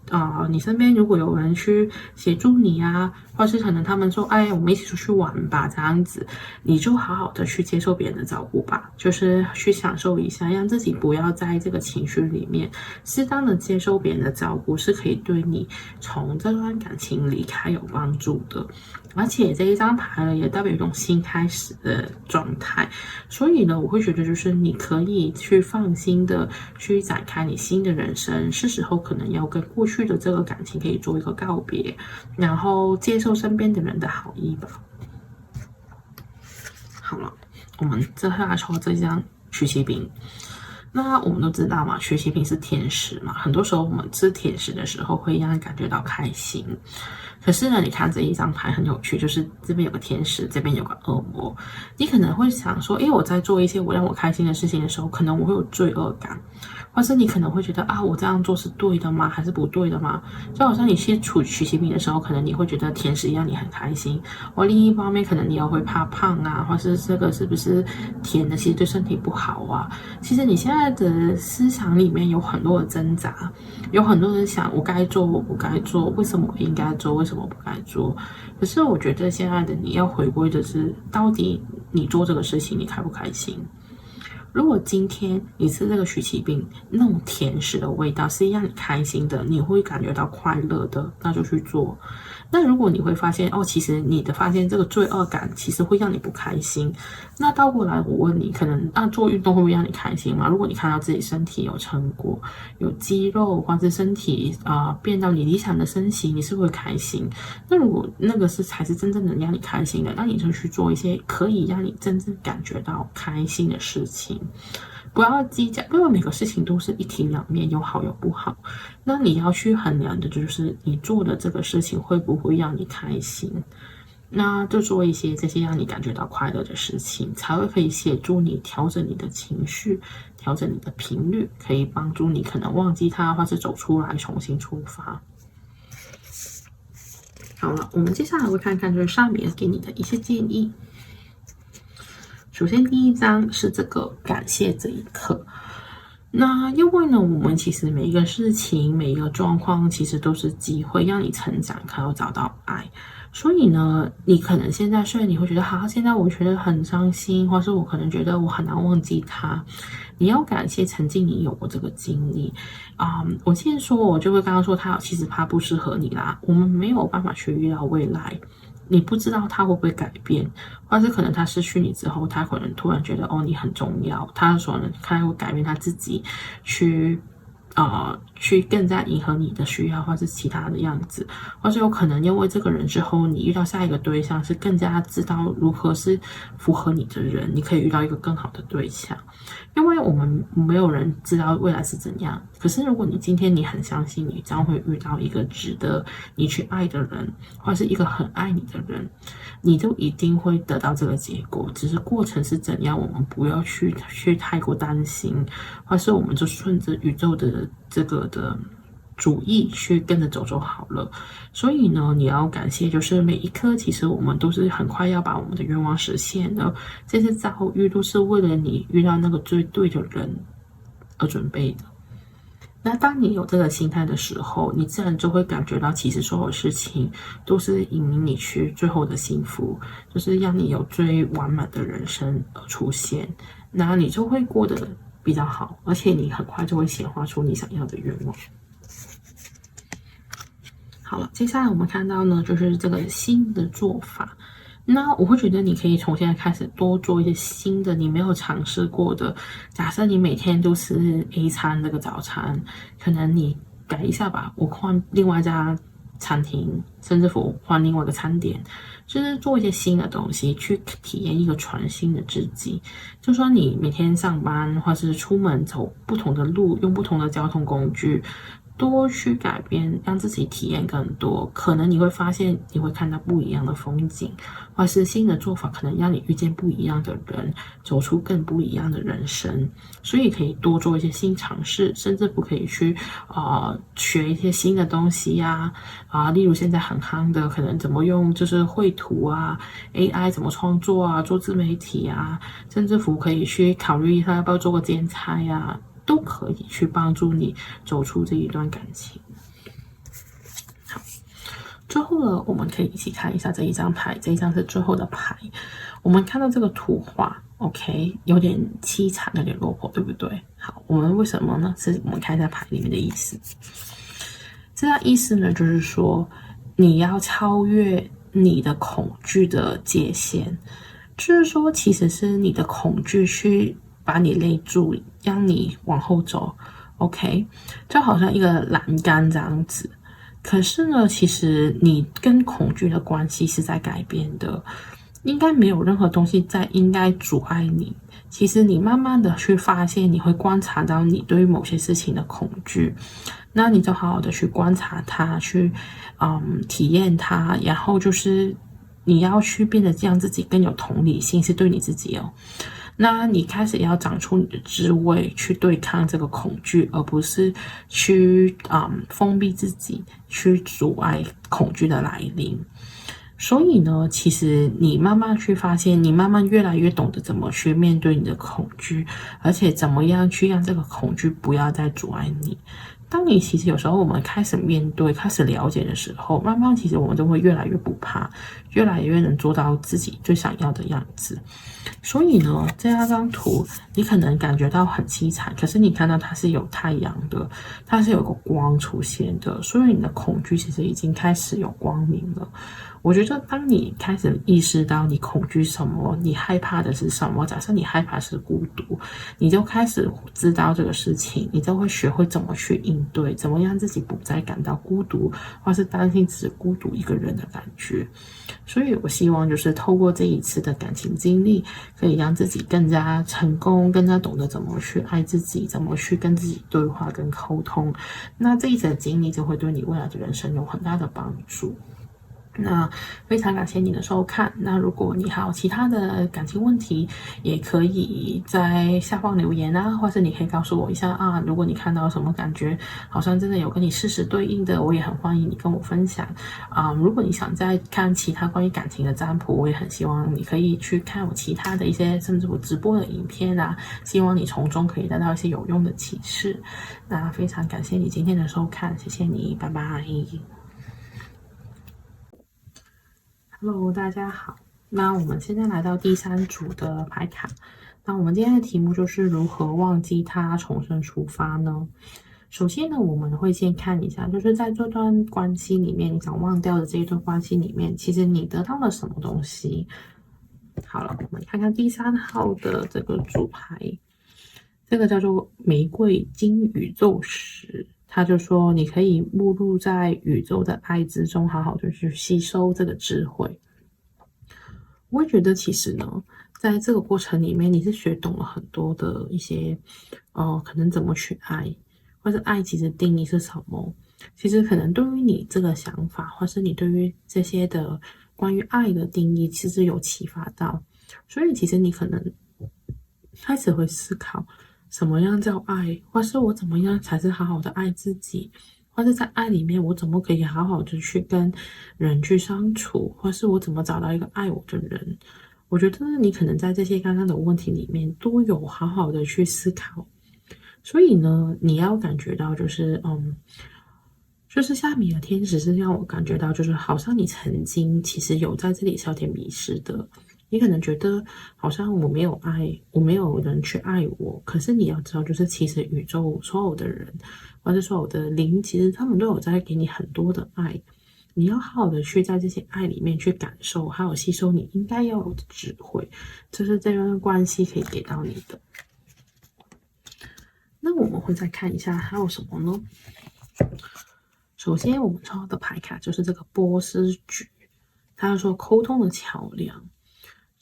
你身边如果有人去协助你啊，或是可能他们说，我们一起出去玩吧，这样子，你就好好的去接受别人的照顾吧，就是去享受一下，让自己不要在这个情绪里面，适当的接受别人的照顾，是可以对你从这段感情离开有帮助的。而且这一张牌呢，也代表一种新开始的状态，所以呢，我会觉得就是你可以去放心的去展开你新的人生，是时候可能要跟过去的这个感情可以做一个告别，然后接受身边的人的好意吧。好了，我们接下来抽这张曲奇饼。那我们都知道嘛，曲奇饼是甜食嘛，很多时候我们吃甜食的时候会让人感觉到开心。可是呢，你看这一张牌很有趣，就是这边有个天使，这边有个恶魔。你可能会想说，我在做一些让我开心的事情的时候，可能我会有罪恶感，或是你可能会觉得我这样做是对的吗？还是不对的吗？就好像你去取曲奇饼的时候，可能你会觉得甜食让你很开心，或另一方面可能你又会怕胖啊，或是这个是不是甜的其实对身体不好啊？其实你现在的思想里面有很多的挣扎，有很多人想我该做我不该做，为什么我应该做，为什么不该做？可是我觉得现在的你要回归的是，到底你做这个事情你开不开心？如果今天你吃这个曲奇饼，那种甜食的味道是让你开心的，你会感觉到快乐的，那就去做。那如果你会发现其实你的发现这个罪恶感其实会让你不开心，那倒过来我问你，可能做运动会不会让你开心吗？如果你看到自己身体有成果，有肌肉，或者身体变到你理想的身形，你是会开心。那如果那个才是真正的让你开心的，那你就去做一些可以让你真正感觉到开心的事情。不要计较，因为每个事情都是一体两面，有好有不好。那你要去衡量的就是你做的这个事情会不会让你开心。那就做一些这些让你感觉到快乐的事情，才会可以协助你调整你的情绪，调整你的频率，可以帮助你可能忘记它，或是走出来重新出发。好了，我们接下来会看看就是上面给你的一些建议。首先第一章是这个感谢这一刻。那因为呢，我们其实每一个事情，每一个状况，其实都是机会让你成长，还有找到爱。所以呢，你可能现在虽然你会觉得好，现在我觉得很伤心，或是我可能觉得我很难忘记他，你要感谢曾经你有过这个经历。我之前说，我就会刚刚说他其实他不适合你啦，我们没有办法去预料未来。你不知道他会不会改变，或是可能他失去你之后，他可能突然觉得你很重要，他可能会改变他自己去更加迎合你的需要，或是其他的样子，或是有可能因为这个人之后，你遇到下一个对象是更加知道如何是符合你的人，你可以遇到一个更好的对象。因为我们没有人知道未来是怎样，可是如果你今天你很相信你将会遇到一个值得你去爱的人，或是一个很爱你的人，你就一定会得到这个结果，只是过程是怎样，我们不要去太过担心，或是我们就顺着宇宙的这个的主意去跟着走就好了。所以呢，你要感谢，就是每一刻其实我们都是很快要把我们的愿望实现的，这些遭遇都是为了你遇到那个最对的人而准备的。那当你有这个心态的时候，你自然就会感觉到其实所有事情都是引领你去最后的幸福，就是让你有最完满的人生而出现，那你就会过得比较好，而且你很快就会显化出你想要的愿望。好了，接下来我们看到呢，就是这个新的做法。那我会觉得你可以从现在开始多做一些新的你没有尝试过的。假设你每天都吃 A 餐这个早餐，可能你改一下吧，我换另外一家餐厅，甚至乎换另外一个餐点，就是做一些新的东西，去体验一个全新的自己。就说你每天上班或是出门走不同的路，用不同的交通工具，多去改变，让自己体验更多，可能你会发现你会看到不一样的风景，或是新的做法可能让你遇见不一样的人，走出更不一样的人生。所以可以多做一些新尝试，甚至不可以去学一些新的东西例如现在很夯的可能怎么用就是绘图AI 怎么创作做自媒体甚至乎可以去考虑一下要不要做个兼差都可以去帮助你走出这一段感情。好，最后呢，我们可以一起看一下这一张牌，这一张是最后的牌。我们看到这个图画 ，OK， 有点凄惨，有点落魄，对不对？好，我们为什么呢？是我们看一下牌里面的意思。这样意思呢，就是说你要超越你的恐惧的界限，就是说其实是你的恐惧去把你勒住，让你往后走 ，OK， 就好像一个栏杆这样子。可是呢，其实你跟恐惧的关系是在改变的，应该没有任何东西应该阻碍你。其实你慢慢的去发现，你会观察到你对于某些事情的恐惧，那你就好好的去观察它，去体验它，然后就是你要去变得让自己更有同理心，是对你自己哦。那你开始要长出你的智慧去对抗这个恐惧，而不是去封闭自己，去阻碍恐惧的来临。所以呢，其实你慢慢去发现，你慢慢越来越懂得怎么去面对你的恐惧，而且怎么样去让这个恐惧不要再阻碍你。当你其实有时候我们开始面对、开始了解的时候，慢慢其实我们就会越来越不怕，越来越能做到自己最想要的样子。所以呢，这张图你可能感觉到很凄惨，可是你看到它是有太阳的，它是有个光出现的，所以你的恐惧其实已经开始有光明了。我觉得当你开始意识到你恐惧什么，你害怕的是什么，假设你害怕是孤独，你就开始知道这个事情，你就会学会怎么去应对，怎么样自己不再感到孤独，或是担心只孤独一个人的感觉。所以我希望就是透过这一次的感情经历，可以让自己更加成功，更加懂得怎么去爱自己，怎么去跟自己对话跟沟通。那这一次的经历就会对你未来的人生有很大的帮助。那非常感谢你的收看。那如果你还有其他的感情问题，也可以在下方留言啊，或是你可以告诉我一下啊。如果你看到什么感觉好像真的有跟你事实对应的，我也很欢迎你跟我分享啊。如果你想再看其他关于感情的占卜，我也很希望你可以去看我其他的一些，甚至我直播的影片啊，希望你从中可以得到一些有用的启示。那非常感谢你今天的收看，谢谢你，拜拜。Hello，大家好。那我们现在来到第3组的牌卡。那我们今天的题目就是如何忘记他，重新出发呢？首先呢，我们会先看一下，就是在这段关系里面，你想忘掉的这一段关系里面，其实你得到了什么东西？好了，我们看看第3号的这个主牌，这个叫做玫瑰金宇宙石。他就说，你可以步入在宇宙的爱之中，好好的去吸收这个智慧。我会觉得，其实呢，在这个过程里面，你是学懂了很多的一些，可能怎么去爱，或者爱其实定义是什么。其实可能对于你这个想法，或是你对于这些的关于爱的定义，其实有启发到。所以其实你可能开始会思考。什么样叫爱，或是我怎么样才是好好的爱自己，或是在爱里面我怎么可以好好的去跟人去相处，或是我怎么找到一个爱我的人。我觉得你可能在这些刚刚的问题里面都有好好的去思考。所以呢，你要感觉到就是夏米尔天使是让我感觉到，就是好像你曾经其实有在这里是有点迷失的。你可能觉得好像我没有爱，我没有人去爱我。可是你要知道，就是其实宇宙所有的人，或者所有的灵，其实他们都有在给你很多的爱。你要好好的去在这些爱里面去感受，还有吸收你应该要有的智慧，这是这段关系可以给到你的。那我们会再看一下还有什么呢？首先，我们抽到的牌卡就是这个波斯菊，他说沟通的桥梁。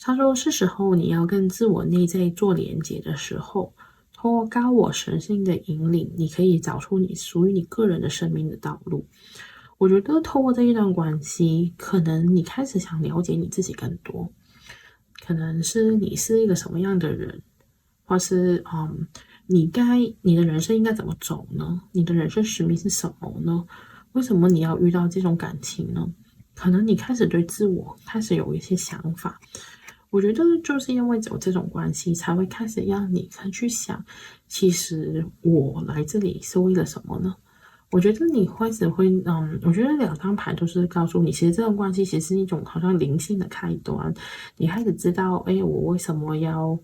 他说是时候你要跟自我内在做连接的时候，通过高我神性的引领，你可以找出你属于你个人的生命的道路。我觉得透过这一段关系，可能你开始想了解你自己更多，可能是你是一个什么样的人，或是你的人生应该怎么走呢？你的人生使命是什么呢？为什么你要遇到这种感情呢？可能你开始对自我开始有一些想法。我觉得就是因为有这种关系，才会开始让你去想，其实我来这里是为了什么呢？我觉得你开始会，我觉得2张牌都是告诉你，其实这段关系其实是一种好像灵性的开端。你开始知道，我为什么要，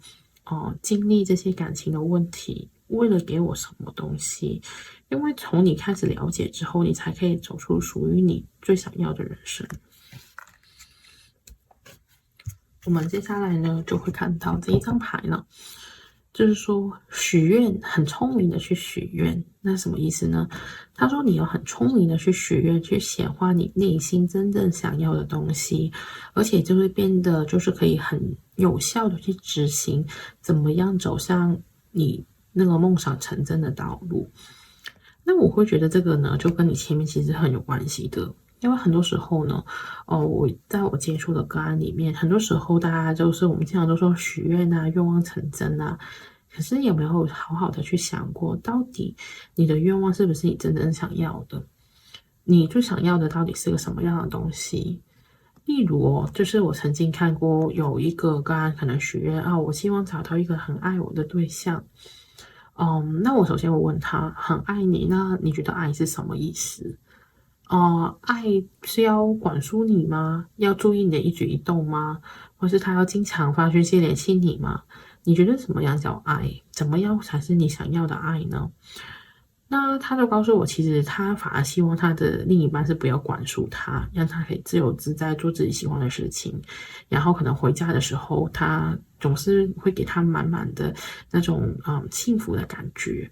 经历这些感情的问题，为了给我什么东西？因为从你开始了解之后，你才可以走出属于你最想要的人生。我们接下来呢，就会看到这一张牌呢，就是说许愿，很聪明的去许愿。那什么意思呢？他说你要很聪明的去许愿，去显化你内心真正想要的东西，而且就会变得就是可以很有效的去执行，怎么样走向你那个梦想成真的道路。那我会觉得这个呢，就跟你前面其实很有关系的。因为很多时候呢，我在我接触的个案里面，很多时候大家就是我们经常都说许愿啊，愿望成真啊，可是有没有好好的去想过，到底你的愿望是不是你真正想要的？你最想要的到底是个什么样的东西？例如就是我曾经看过有一个个案可能许愿啊，我希望找到一个很爱我的对象。那我首先我问他很爱你，那你觉得爱是什么意思？爱是要管束你吗？要注意你的一举一动吗？或是他要经常发讯息联系你吗？你觉得什么样叫爱？怎么样才是你想要的爱呢？那他就告诉我，其实他反而希望他的另一半是不要管束他，让他可以自由自在做自己喜欢的事情。然后可能回家的时候，他总是会给他满满的那种幸福的感觉。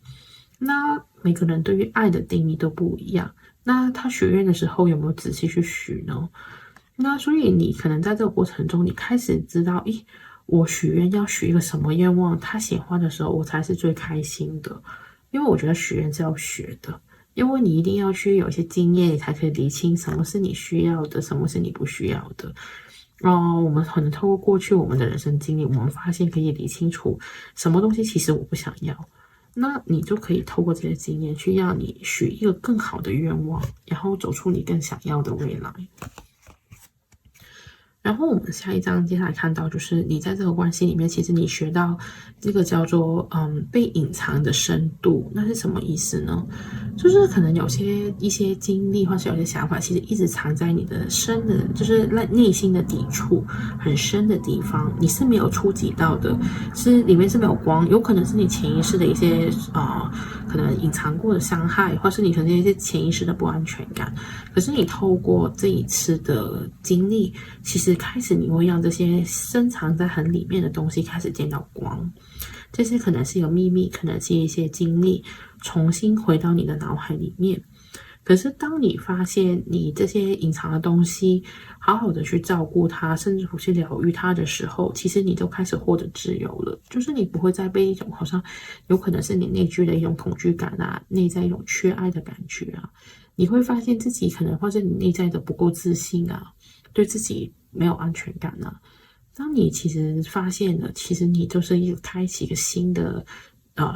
那每个人对于爱的定义都不一样。那他许愿的时候有没有仔细去许呢？那所以你可能在这个过程中，你开始知道，咦，我许愿要许一个什么愿望，他喜欢的时候，我才是最开心的。因为我觉得许愿是要学的，因为你一定要去有一些经验，你才可以理清什么是你需要的，什么是你不需要的。我们可能透过过去我们的人生经历，我们发现可以理清楚什么东西其实我不想要，那你就可以透过这些经验去让你许一个更好的愿望，然后走出你更想要的未来。然后我们下一章接下来看到，就是你在这个关系里面，其实你学到这个叫做被隐藏的深度，那是什么意思呢？就是可能有一些经历或是有些想法，其实一直藏在你的深的，就是内心的底处很深的地方，你是没有触及到的，是里面是没有光，有可能是你潜意识的一些可能隐藏过的伤害，或是你可能一些潜意识的不安全感。可是你透过这一次的经历，其实开始你会让这些深藏在很里面的东西开始见到光，这些可能是一个秘密，可能是一些经历重新回到你的脑海里面。可是当你发现你这些隐藏的东西好好的去照顾它，甚至乎去疗愈它的时候，其实你就开始获得自由了。就是你不会再被一种好像有可能是你内聚的一种恐惧感啊，内在一种缺爱的感觉啊，你会发现自己可能或者你内在的不够自信啊，对自己没有安全感啊。当你其实发现了，其实你就是一个开启一个新的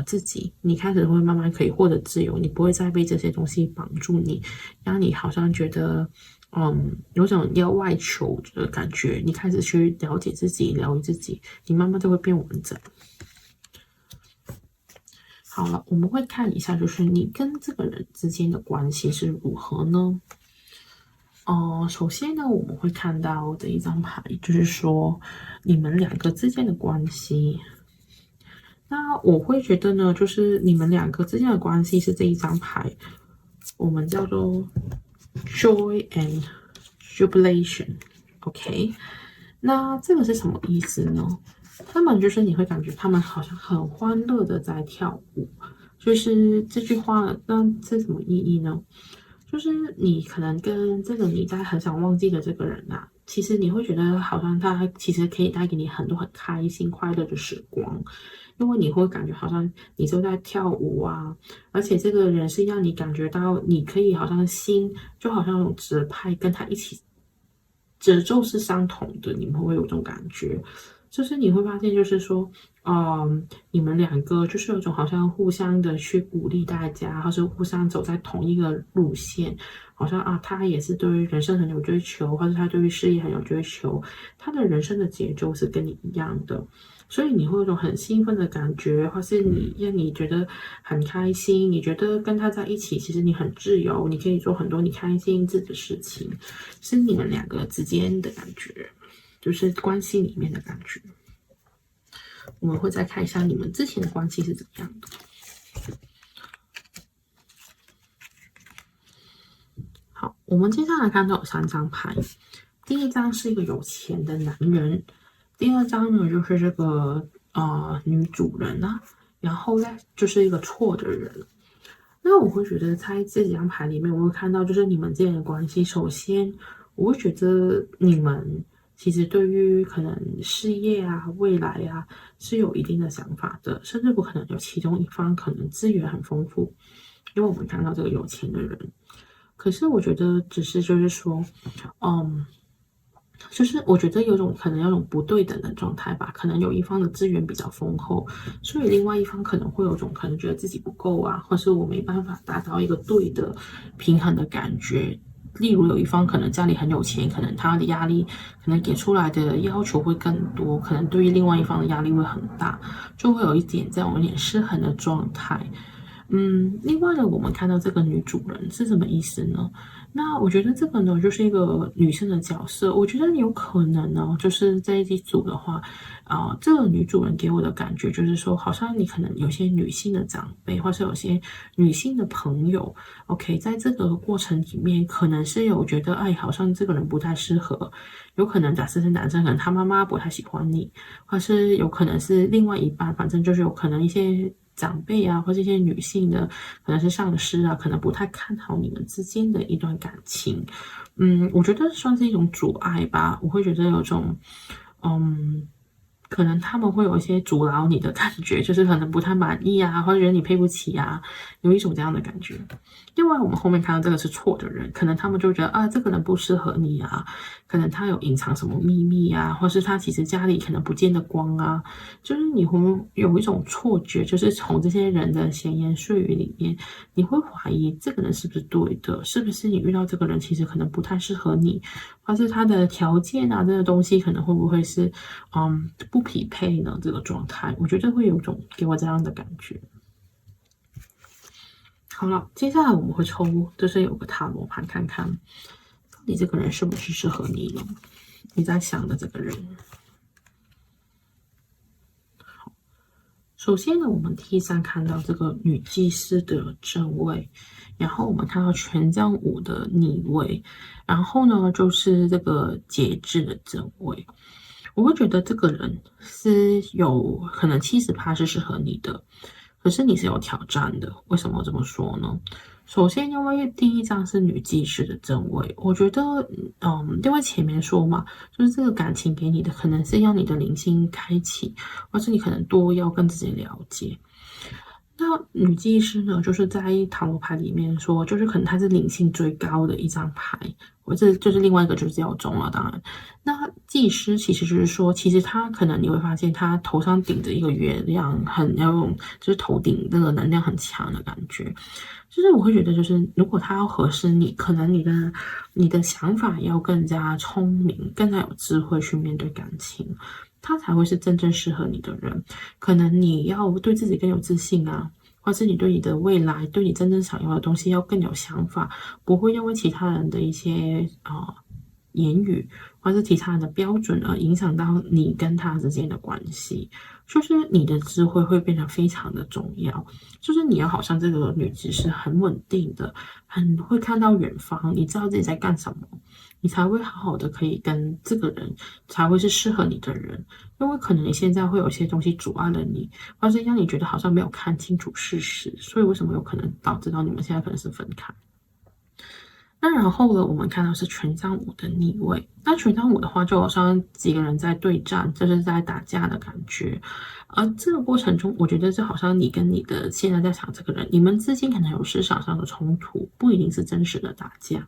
自己，你开始会慢慢可以获得自由，你不会再被这些东西绑住你，让你好像觉得有种要外求的感觉。你开始去了解自己，疗愈自己，你慢慢就会变完整。好了，我们会看一下，就是你跟这个人之间的关系是如何呢？首先呢，我们会看到的一张牌，就是说你们两个之间的关系。那我会觉得呢，就是你们两个之间的关系是这一张牌，我们叫做 Joy and Jubilation。OK，那这个是什么意思呢？他们就是你会感觉他们好像很欢乐的在跳舞，就是这句话，那这什么意义呢？就是你可能跟这个你在很想忘记的这个人啊，其实你会觉得好像他其实可以带给你很多很开心快乐的时光，因为你会感觉好像你就在跳舞啊，而且这个人是让你感觉到你可以好像心就好像有节拍跟他一起节奏是相同的，你们会有这种感觉。就是你会发现，就是说，你们两个就是有种好像互相的去鼓励大家，或是互相走在同一个路线，好像他也是对于人生很有追求，或者他对于事业很有追求，他的人生的节奏是跟你一样的，所以你会有种很兴奋的感觉，或是让你觉得很开心，你觉得跟他在一起，其实你很自由，你可以做很多你开心自己的事情，是你们两个之间的感觉。就是关系里面的感觉，我们会再看一下你们之前的关系是怎么样的。好，我们接下来看到有3张牌，第一张是一个有钱的男人，第二张呢就是这个女主人啊，然后呢就是一个错的人。那我会觉得在这几张牌里面，我会看到就是你们之间的关系。首先，我会觉得你们其实对于可能事业啊、未来啊是有一定的想法的，甚至不可能有其中一方可能资源很丰富，因为我们看到这个有钱的人。可是我觉得只是就是说，就是我觉得有种可能有种不对等的状态吧，可能有一方的资源比较丰厚，所以另外一方可能会有种可能觉得自己不够啊，或是我没办法达到一个对的平衡的感觉。例如有一方可能家里很有钱，可能他的压力可能给出来的要求会更多，可能对于另外一方的压力会很大，就会有一点这种有点失衡的状态。另外呢，我们看到这个女主人是什么意思呢？那我觉得这个呢，就是一个女生的角色。我觉得有可能呢，就是这一组的话，这个女主人给我的感觉就是说，好像你可能有些女性的长辈，或是有些女性的朋友，OK，在这个过程里面，可能是有觉得，哎，好像这个人不太适合。有可能假设是男生，可能他妈妈不太喜欢你，或是有可能是另外一半，反正就是有可能一些长辈啊，或这些女性的，可能是上司啊，可能不太看好你们之间的一段感情。我觉得算是一种阻碍吧，我会觉得有种，嗯。可能他们会有一些阻挠你的感觉，就是可能不太满意啊，或者觉得你配不起啊，有一种这样的感觉。另外，我们后面看到这个是错的人，可能他们就觉得啊，这个人不适合你啊，可能他有隐藏什么秘密啊，或是他其实家里可能不见得光啊，就是你会有一种错觉，就是从这些人的闲言碎语里面，你会怀疑这个人是不是对的，是不是你遇到这个人其实可能不太适合你，或是他的条件啊，这个东西可能会不会是不匹配呢？这个状态，我觉得会有种给我这样的感觉。好了，接下来我们会抽，就是有个塔罗牌，看看到底这个人是不是适合你呢？你在想的这个人。首先呢，我们第3看到这个女祭司的正位，然后我们看到权杖5的逆位，然后呢就是这个节制的正位。我会觉得这个人是有可能70%是适合你的，可是你是有挑战的。为什么这么说呢？首先，因为第1张是女祭司的正位，我觉得，因为前面说嘛，就是这个感情给你的可能是要你的灵性开启，或是你可能多要跟自己了解。那女祭司呢，就是在塔罗牌里面说，就是可能她是灵性最高的一张牌，或者就是另外一个就是教宗了。当然，那祭司其实就是说，其实他可能你会发现他头上顶着一个月亮，很那种就是头顶那个能量很强的感觉。就是我会觉得，就是如果他要合适你，可能你的想法要更加聪明，更加有智慧去面对感情。他才会是真正适合你的人。可能你要对自己更有自信啊，或是你对你的未来，对你真正想要的东西要更有想法，不会因为其他人的一些言语或是其他人的标准而影响到你跟他之间的关系。就是你的智慧会变得非常的重要，就是你要好像这个女子是很稳定的，很会看到远方，你知道自己在干什么，你才会好好的可以跟这个人才会是适合你的人。因为可能你现在会有些东西阻碍了你，或是让你觉得好像没有看清楚事实，所以为什么有可能导致到你们现在可能是分开。那然后呢，我们看到是权杖5的逆位。那权杖5的话，就好像几个人在对战，就是在打架的感觉。而这个过程中，我觉得就好像你跟你的现在在想这个人，你们之间可能有思想上的冲突，不一定是真实的打架。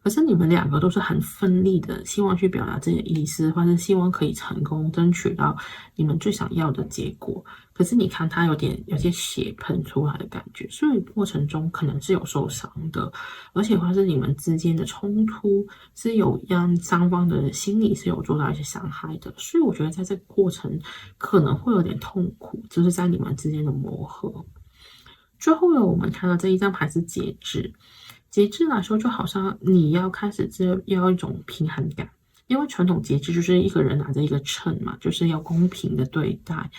可是你们两个都是很奋力的，希望去表达自己的意思，或者希望可以成功争取到你们最想要的结果。可是你看他有些血喷出来的感觉，所以过程中可能是有受伤的，而且或是你们之间的冲突是有让双方的心理是有做到一些伤害的，所以我觉得在这个过程可能会有点痛苦，就是在你们之间的磨合。最后呢，我们看到这一张牌是节制。节制来说，就好像你要开始要一种平衡感，因为传统节制就是一个人拿着一个秤嘛，就是要公平的对待。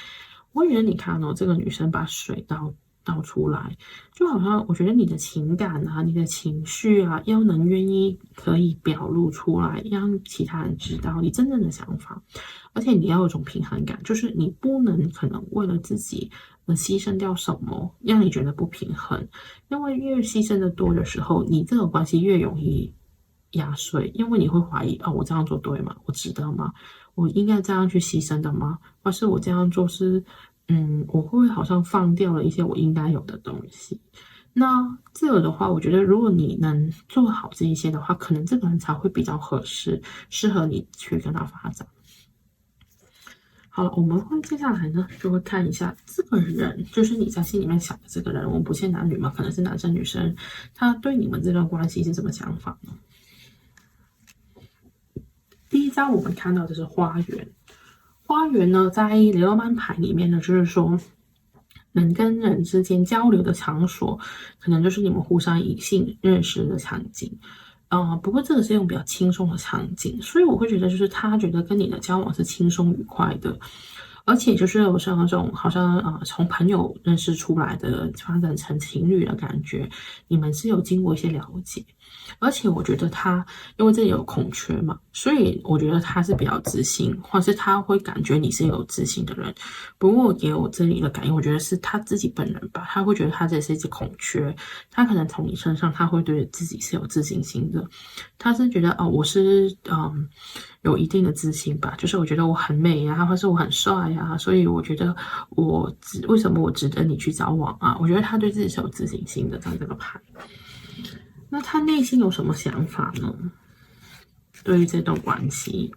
我觉得你看哦，这个女生把水倒出来，就好像我觉得你的情感啊，你的情绪啊，要能愿意可以表露出来，让其他人知道你真正的想法，而且你要有一种平衡感，就是你不能可能为了自己而牺牲掉什么，让你觉得不平衡，因为越牺牲的多的时候，你这个关系越容易压碎，因为你会怀疑哦，我这样做对吗？我值得吗？我应该这样去牺牲的吗？或是我这样做是，我会不会好像放掉了一些我应该有的东西？那这个的话，我觉得如果你能做好这一些的话，可能这个人才会比较合适，适合你去跟他发展。好了，我们会接下来呢，就会看一下这个人，就是你在心里面想的这个人，我们不限男女嘛，可能是男生女生，他对你们这段关系是什么想法呢？张我们看到的是花园。花园呢，在雷诺曼牌里面呢，就是说人跟人之间交流的场所，可能就是你们互相异性认识的场景。不过这个是用比较轻松的场景，所以我会觉得就是他觉得跟你的交往是轻松愉快的，而且就是有像那种好像从朋友认识出来的，发展成情侣的感觉，你们是有经过一些了解。而且我觉得他，因为这里有孔雀嘛，所以我觉得他是比较自信，或是他会感觉你是有自信的人。不过给我这里的感应，我觉得是他自己本人吧，他会觉得他这是一只孔雀，他可能从你身上他会对自己是有自信心的，他是觉得我是有一定的自信吧，就是我觉得我很美啊，或是我很帅啊，所以我觉得为什么我值得你去交往啊？我觉得他对自己是有自信心的，在这个牌。那他内心有什么想法呢？对于这段关系，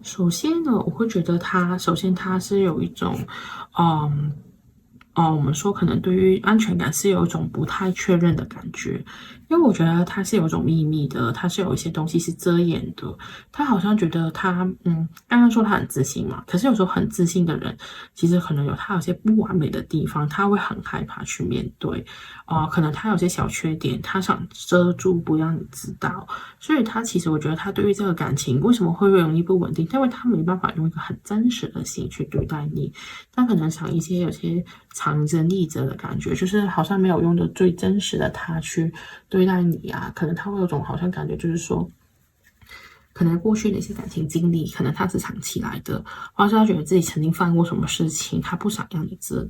首先呢，我会觉得首先他是有一种，我们说可能对于安全感是有一种不太确认的感觉，因为我觉得他是有一种秘密的，他是有一些东西是遮掩的，他好像觉得刚刚说他很自信嘛，可是有时候很自信的人，其实可能他有些不完美的地方，他会很害怕去面对，可能他有些小缺点，他想遮住不让你知道，所以他其实我觉得他对于这个感情为什么会容易不稳定，因为他没办法用一个很真实的心去对待你，他可能想有些藏着掖着的感觉，就是好像没有用的最真实的他去对待你啊，可能他会有种好像感觉就是说，可能过去的一些感情经历，可能他是藏起来的，或者是他觉得自己曾经犯过什么事情，他不想让你知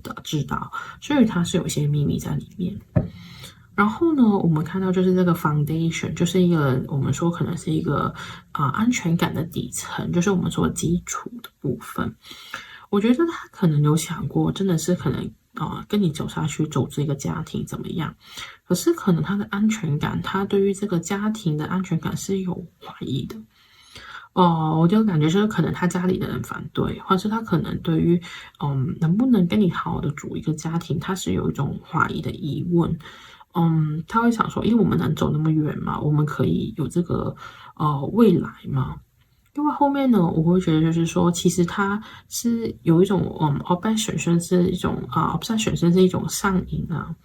道，所以他是有一些秘密在里面。然后呢，我们看到就是这个 foundation，就是一个我们说可能是一个安全感的底层，就是我们说基础的部分。我觉得他可能有想过，真的是可能跟你走下去，走这个家庭怎么样？可是可能他的安全感，他对于这个家庭的安全感是有怀疑的。我就感觉就是可能他家里的人反对，或是他可能对于能不能跟你好好的组一个家庭，他是有一种怀疑的疑问。他会想说，因为我们能走那么远嘛，我们可以有这个未来嘛？因为后面呢，我会觉得就是说，其实他是有一种obsession 是一种obsession 是一种上瘾啊，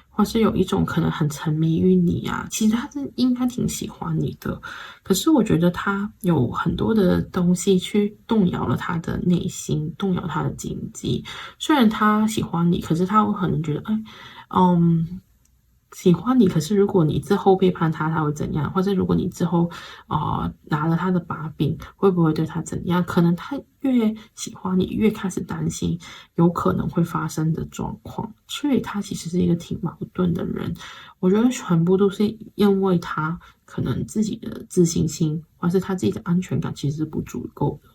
或是有一种可能很沉迷于你啊。其实他是应该挺喜欢你的，可是我觉得他有很多的东西去动摇了他的内心，动摇他的经济。虽然他喜欢你，可是他会可能觉得，喜欢你，可是如果你之后背叛他，他会怎样？或者如果你之后拿了他的把柄，会不会对他怎样？可能他越喜欢你，越开始担心有可能会发生的状况，所以他其实是一个挺矛盾的人。我觉得全部都是因为他可能自己的自信心，或是他自己的安全感其实是不足够的。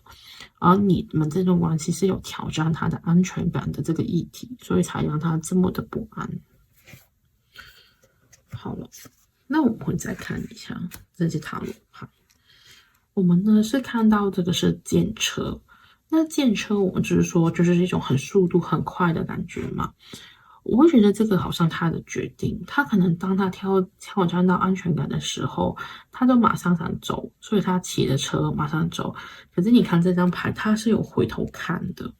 而你们这段关系是有挑战他的安全感的这个议题，所以才让他这么的不安。好了，那我们会再看一下这支塔罗牌。我们呢是看到这个是剑车，那剑车我们就是说就是一种很速度很快的感觉嘛。我会觉得这个好像他的决定，他可能当他挑战到安全感的时候，他就马上想走，所以他骑着车马上走。可是你看这张牌，他是有回头看的。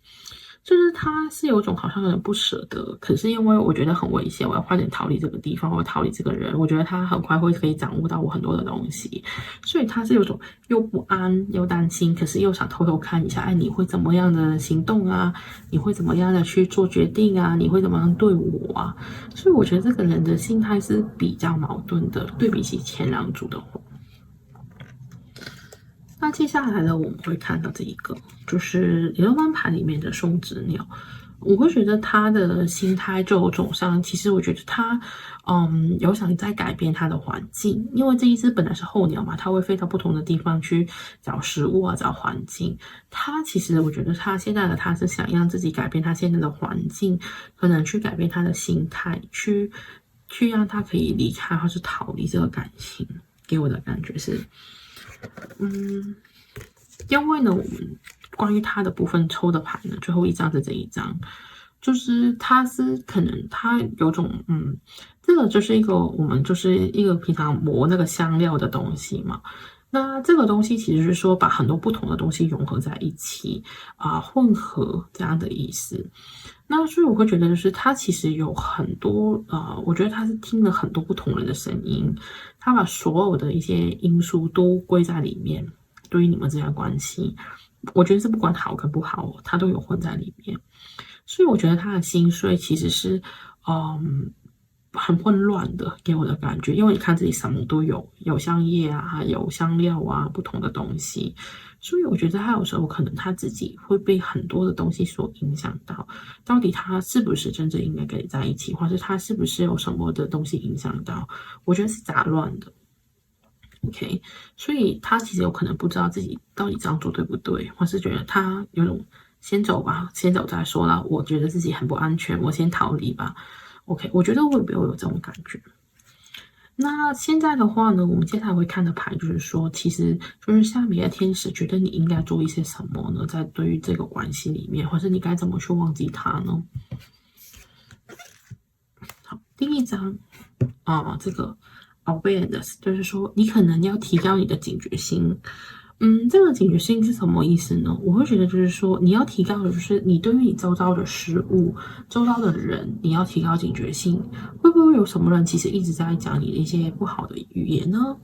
就是他是有种好像有点不舍得，可是因为我觉得很危险，我要快点逃离这个地方，或逃离这个人。我觉得他很快可以掌握到我很多的东西，所以他是有种又不安又担心，可是又想偷偷看一下，哎，你会怎么样的行动啊？你会怎么样的去做决定啊？你会怎么样对我啊？所以我觉得这个人的心态是比较矛盾的，对比起前两组的话。那接下来呢，我们会看到这一个，就是雷诺曼牌里面的松子鸟。我会觉得他的心态就有种上，其实我觉得他，有想在改变他的环境，因为这一只本来是候鸟嘛，它会飞到不同的地方去找食物啊，找环境。他其实我觉得他现在的他是想让自己改变他现在的环境，可能去改变他的心态，去让他可以离开或是逃离这个感情。给我的感觉是。因为呢，我们关于他的部分抽的牌呢，最后一张是这一张。就是它是可能它有种这个就是我们就是一个平常磨那个香料的东西嘛。那这个东西其实是说把很多不同的东西融合在一起混合这样的意思。那所以我会觉得就是他其实有很多我觉得他是听了很多不同人的声音，他把所有的一些因素都归在里面，对于你们这段关系，我觉得是不管好跟不好，他都有混在里面。所以我觉得他的心碎其实是很混乱的，给我的感觉，因为你看这里什么都有，有香叶啊，有香料啊，不同的东西，所以我觉得他有时候可能他自己会被很多的东西所影响到，到底他是不是真正应该跟你在一起，或是他是不是有什么的东西影响到，我觉得是杂乱的。OK，所以他其实有可能不知道自己到底这样做对不对，或是觉得他有种先走吧，先走再说啦。我觉得自己很不安全，我先逃离吧。OK，我觉得会不会有这种感觉？那现在的话呢，我们接下来会看的牌就是说，其实就是下面的天使觉得你应该做一些什么呢？在对于这个关系里面，或是你该怎么去忘记他呢？好，第一张这个 awareness 就是说，你可能要提高你的警觉心。这个警觉性是什么意思呢？我会觉得就是说，你要提高的就是你对于你周遭的事物、周遭的人，你要提高警觉性。会不会有什么人其实一直在讲你的一些不好的语言呢？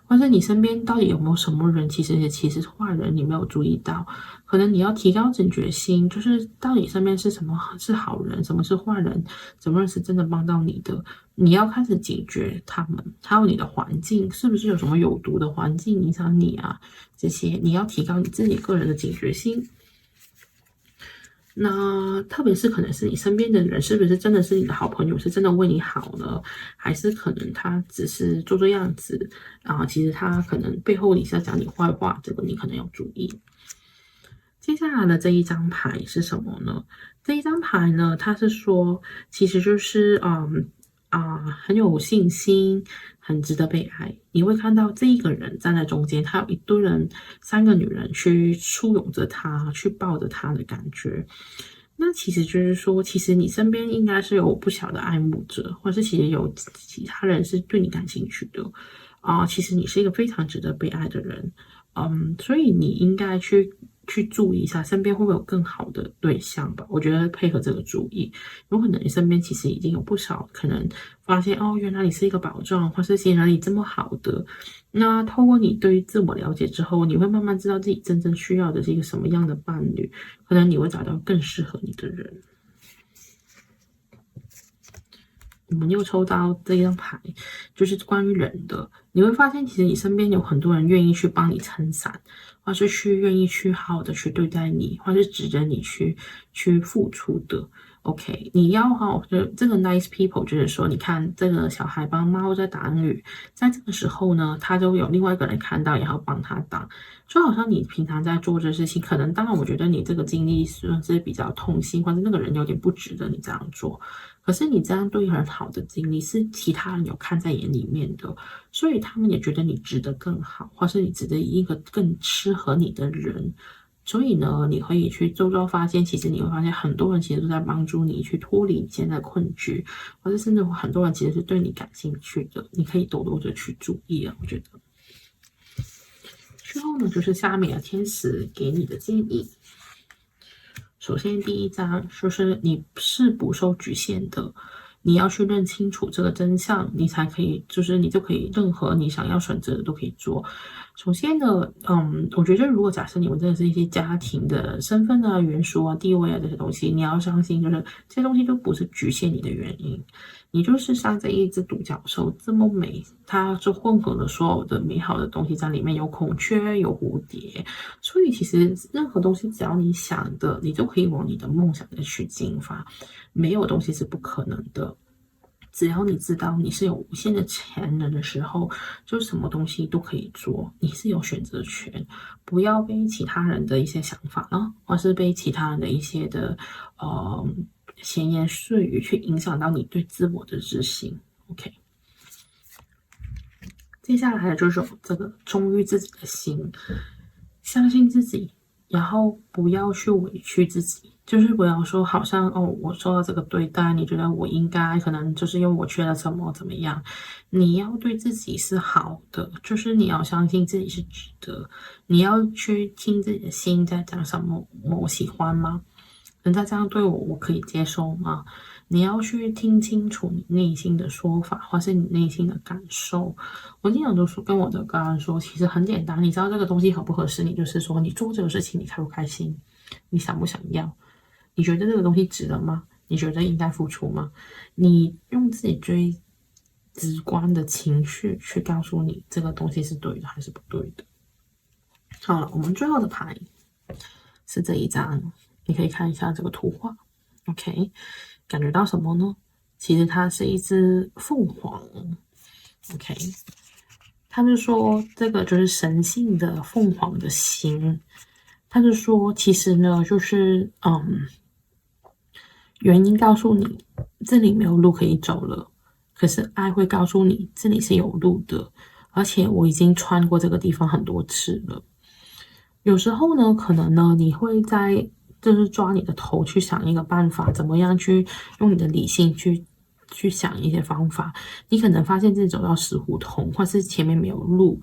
或者你身边到底有没有什么人其实是坏人，你没有注意到？可能你要提高警觉心，就是到底身边是什么是好人，什么是坏人，什么人是真的帮到你的？你要开始警觉他们，还有你的环境是不是有什么有毒的环境影响你啊？这些你要提高你自己个人的警觉心。那特别是可能是你身边的人，是不是真的是你的好朋友，是真的为你好呢？还是可能他只是做做样子其实他可能背后你是要讲你坏话，这个你可能要注意。接下来的这一张牌是什么呢？这一张牌呢，它是说，其实就是很有信心，很值得被爱。你会看到这一个人站在中间，他有一堆人，三个女人去簇拥着他，去抱着他的感觉。那其实就是说，其实你身边应该是有不小的爱慕者，或是其实有其他人是对你感兴趣的其实你是一个非常值得被爱的人。所以你应该去注意一下，身边会不会有更好的对象吧？我觉得配合这个注意，有可能你身边其实已经有不少可能发现原来你是一个宝藏，或是原来你这么好的。那透过你对于自我了解之后，你会慢慢知道自己真正需要的是一个什么样的伴侣，可能你会找到更适合你的人。我们又抽到这一张牌，就是关于人的。你会发现，其实你身边有很多人愿意去帮你撑伞，或是愿意去好好的去对待你，或是指着你去付出的。OK，你要这个 nice people，就是说，你看这个小孩帮猫在打雨，在这个时候呢，他就有另外一个人看到，也要帮他挡。就好像你平常在做这事情，可能当然，我觉得你这个经历算是比较痛心，或者那个人有点不值得你这样做。可是你这样对很好的经历，是其他人有看在眼里面的，所以他们也觉得你值得更好，或是你值得一个更适合你的人。所以呢，你可以去周遭发现，其实你会发现很多人其实都在帮助你去脱离你现在的困局，或者甚至很多人其实是对你感兴趣的，你可以多多的去注意我觉得。之后呢，就是下面的天使给你的建议。首先，第一章就是你是不受局限的，你要去认清楚这个真相，你才可以，就是你就可以任何你想要选择的都可以做。首先呢，我觉得如果假设你们真的是一些家庭的身份啊、元素啊、地位啊这些东西，你要相信，就是这些东西都不是局限你的原因。你就是像这一只独角兽这么美，它就混合了所有的美好的东西在里面，有孔雀，有蝴蝶，所以其实任何东西只要你想的，你就可以往你的梦想的去进发，没有东西是不可能的。只要你知道你是有无限的潜能的时候，就什么东西都可以做，你是有选择权，不要被其他人的一些想法呢，或是被其他人的一些的闲言碎语去影响到你对自我的自信。OK， 接下来就是这个忠于自己的心，相信自己，然后不要去委屈自己。就是不要说好像哦，我受到这个对待，你觉得我应该可能就是因为我缺了什么怎么样？你要对自己是好的，就是你要相信自己是值得，你要去听自己的心在讲什么，我喜欢吗？人家这样对我，我可以接受吗？你要去听清楚你内心的说法，或是你内心的感受。我经常都说跟我的个案说，其实很简单，你知道这个东西合不合适你，就是说你做这个事情你开不开心，你想不想要？你觉得这个东西值得吗？你觉得应该付出吗？你用自己最直观的情绪去告诉你这个东西是对的还是不对的。好了，我们最后的牌是这一张，你可以看一下这个图画。OK，感觉到什么呢？其实它是一只凤凰。OK，他就说这个就是神性的凤凰的心。他就说，其实呢，就是原因告诉你这里没有路可以走了，可是爱会告诉你这里是有路的，而且我已经穿过这个地方很多次了。有时候呢，可能呢，你会在就是抓你的头去想一个办法，怎么样去用你的理性去想一些方法。你可能发现自己走到死胡同，或是前面没有路。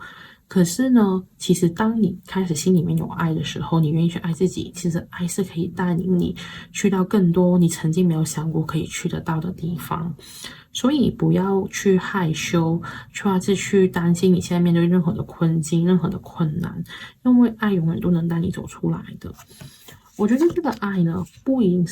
可是呢，其实当你开始心里面有爱的时候，你愿意去爱自己，其实爱是可以带领你去到更多你曾经没有想过可以去得到的地方。所以不要去害羞，或者是去担心你现在面对任何的困境、任何的困难，因为爱永远都能带你走出来的。我觉得这个爱呢，不一定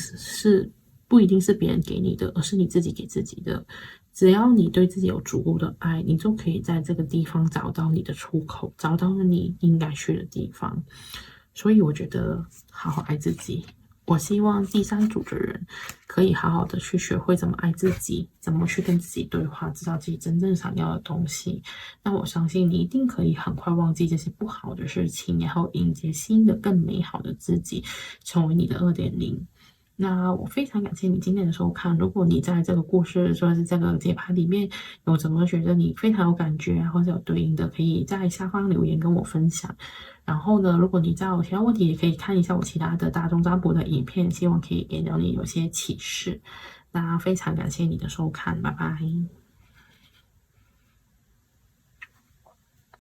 是别人给你的，而是你自己给自己的。只要你对自己有足够的爱，你就可以在这个地方找到你的出口，找到你应该去的地方。所以我觉得好好爱自己。我希望第三组的人可以好好的去学会怎么爱自己，怎么去跟自己对话，知道自己真正想要的东西。那我相信你一定可以很快忘记这些不好的事情，然后迎接新的更美好的自己，成为你的2.0。那我非常感谢你今天的收看。如果你在这个故事，说是这个节拍里面有怎么觉得你非常有感觉啊，或者有对应的，可以在下方留言跟我分享。然后呢，如果你在有其他问题，也可以看一下我其他的大众占卜的影片，希望可以给到你有些启示。那非常感谢你的收看，拜拜。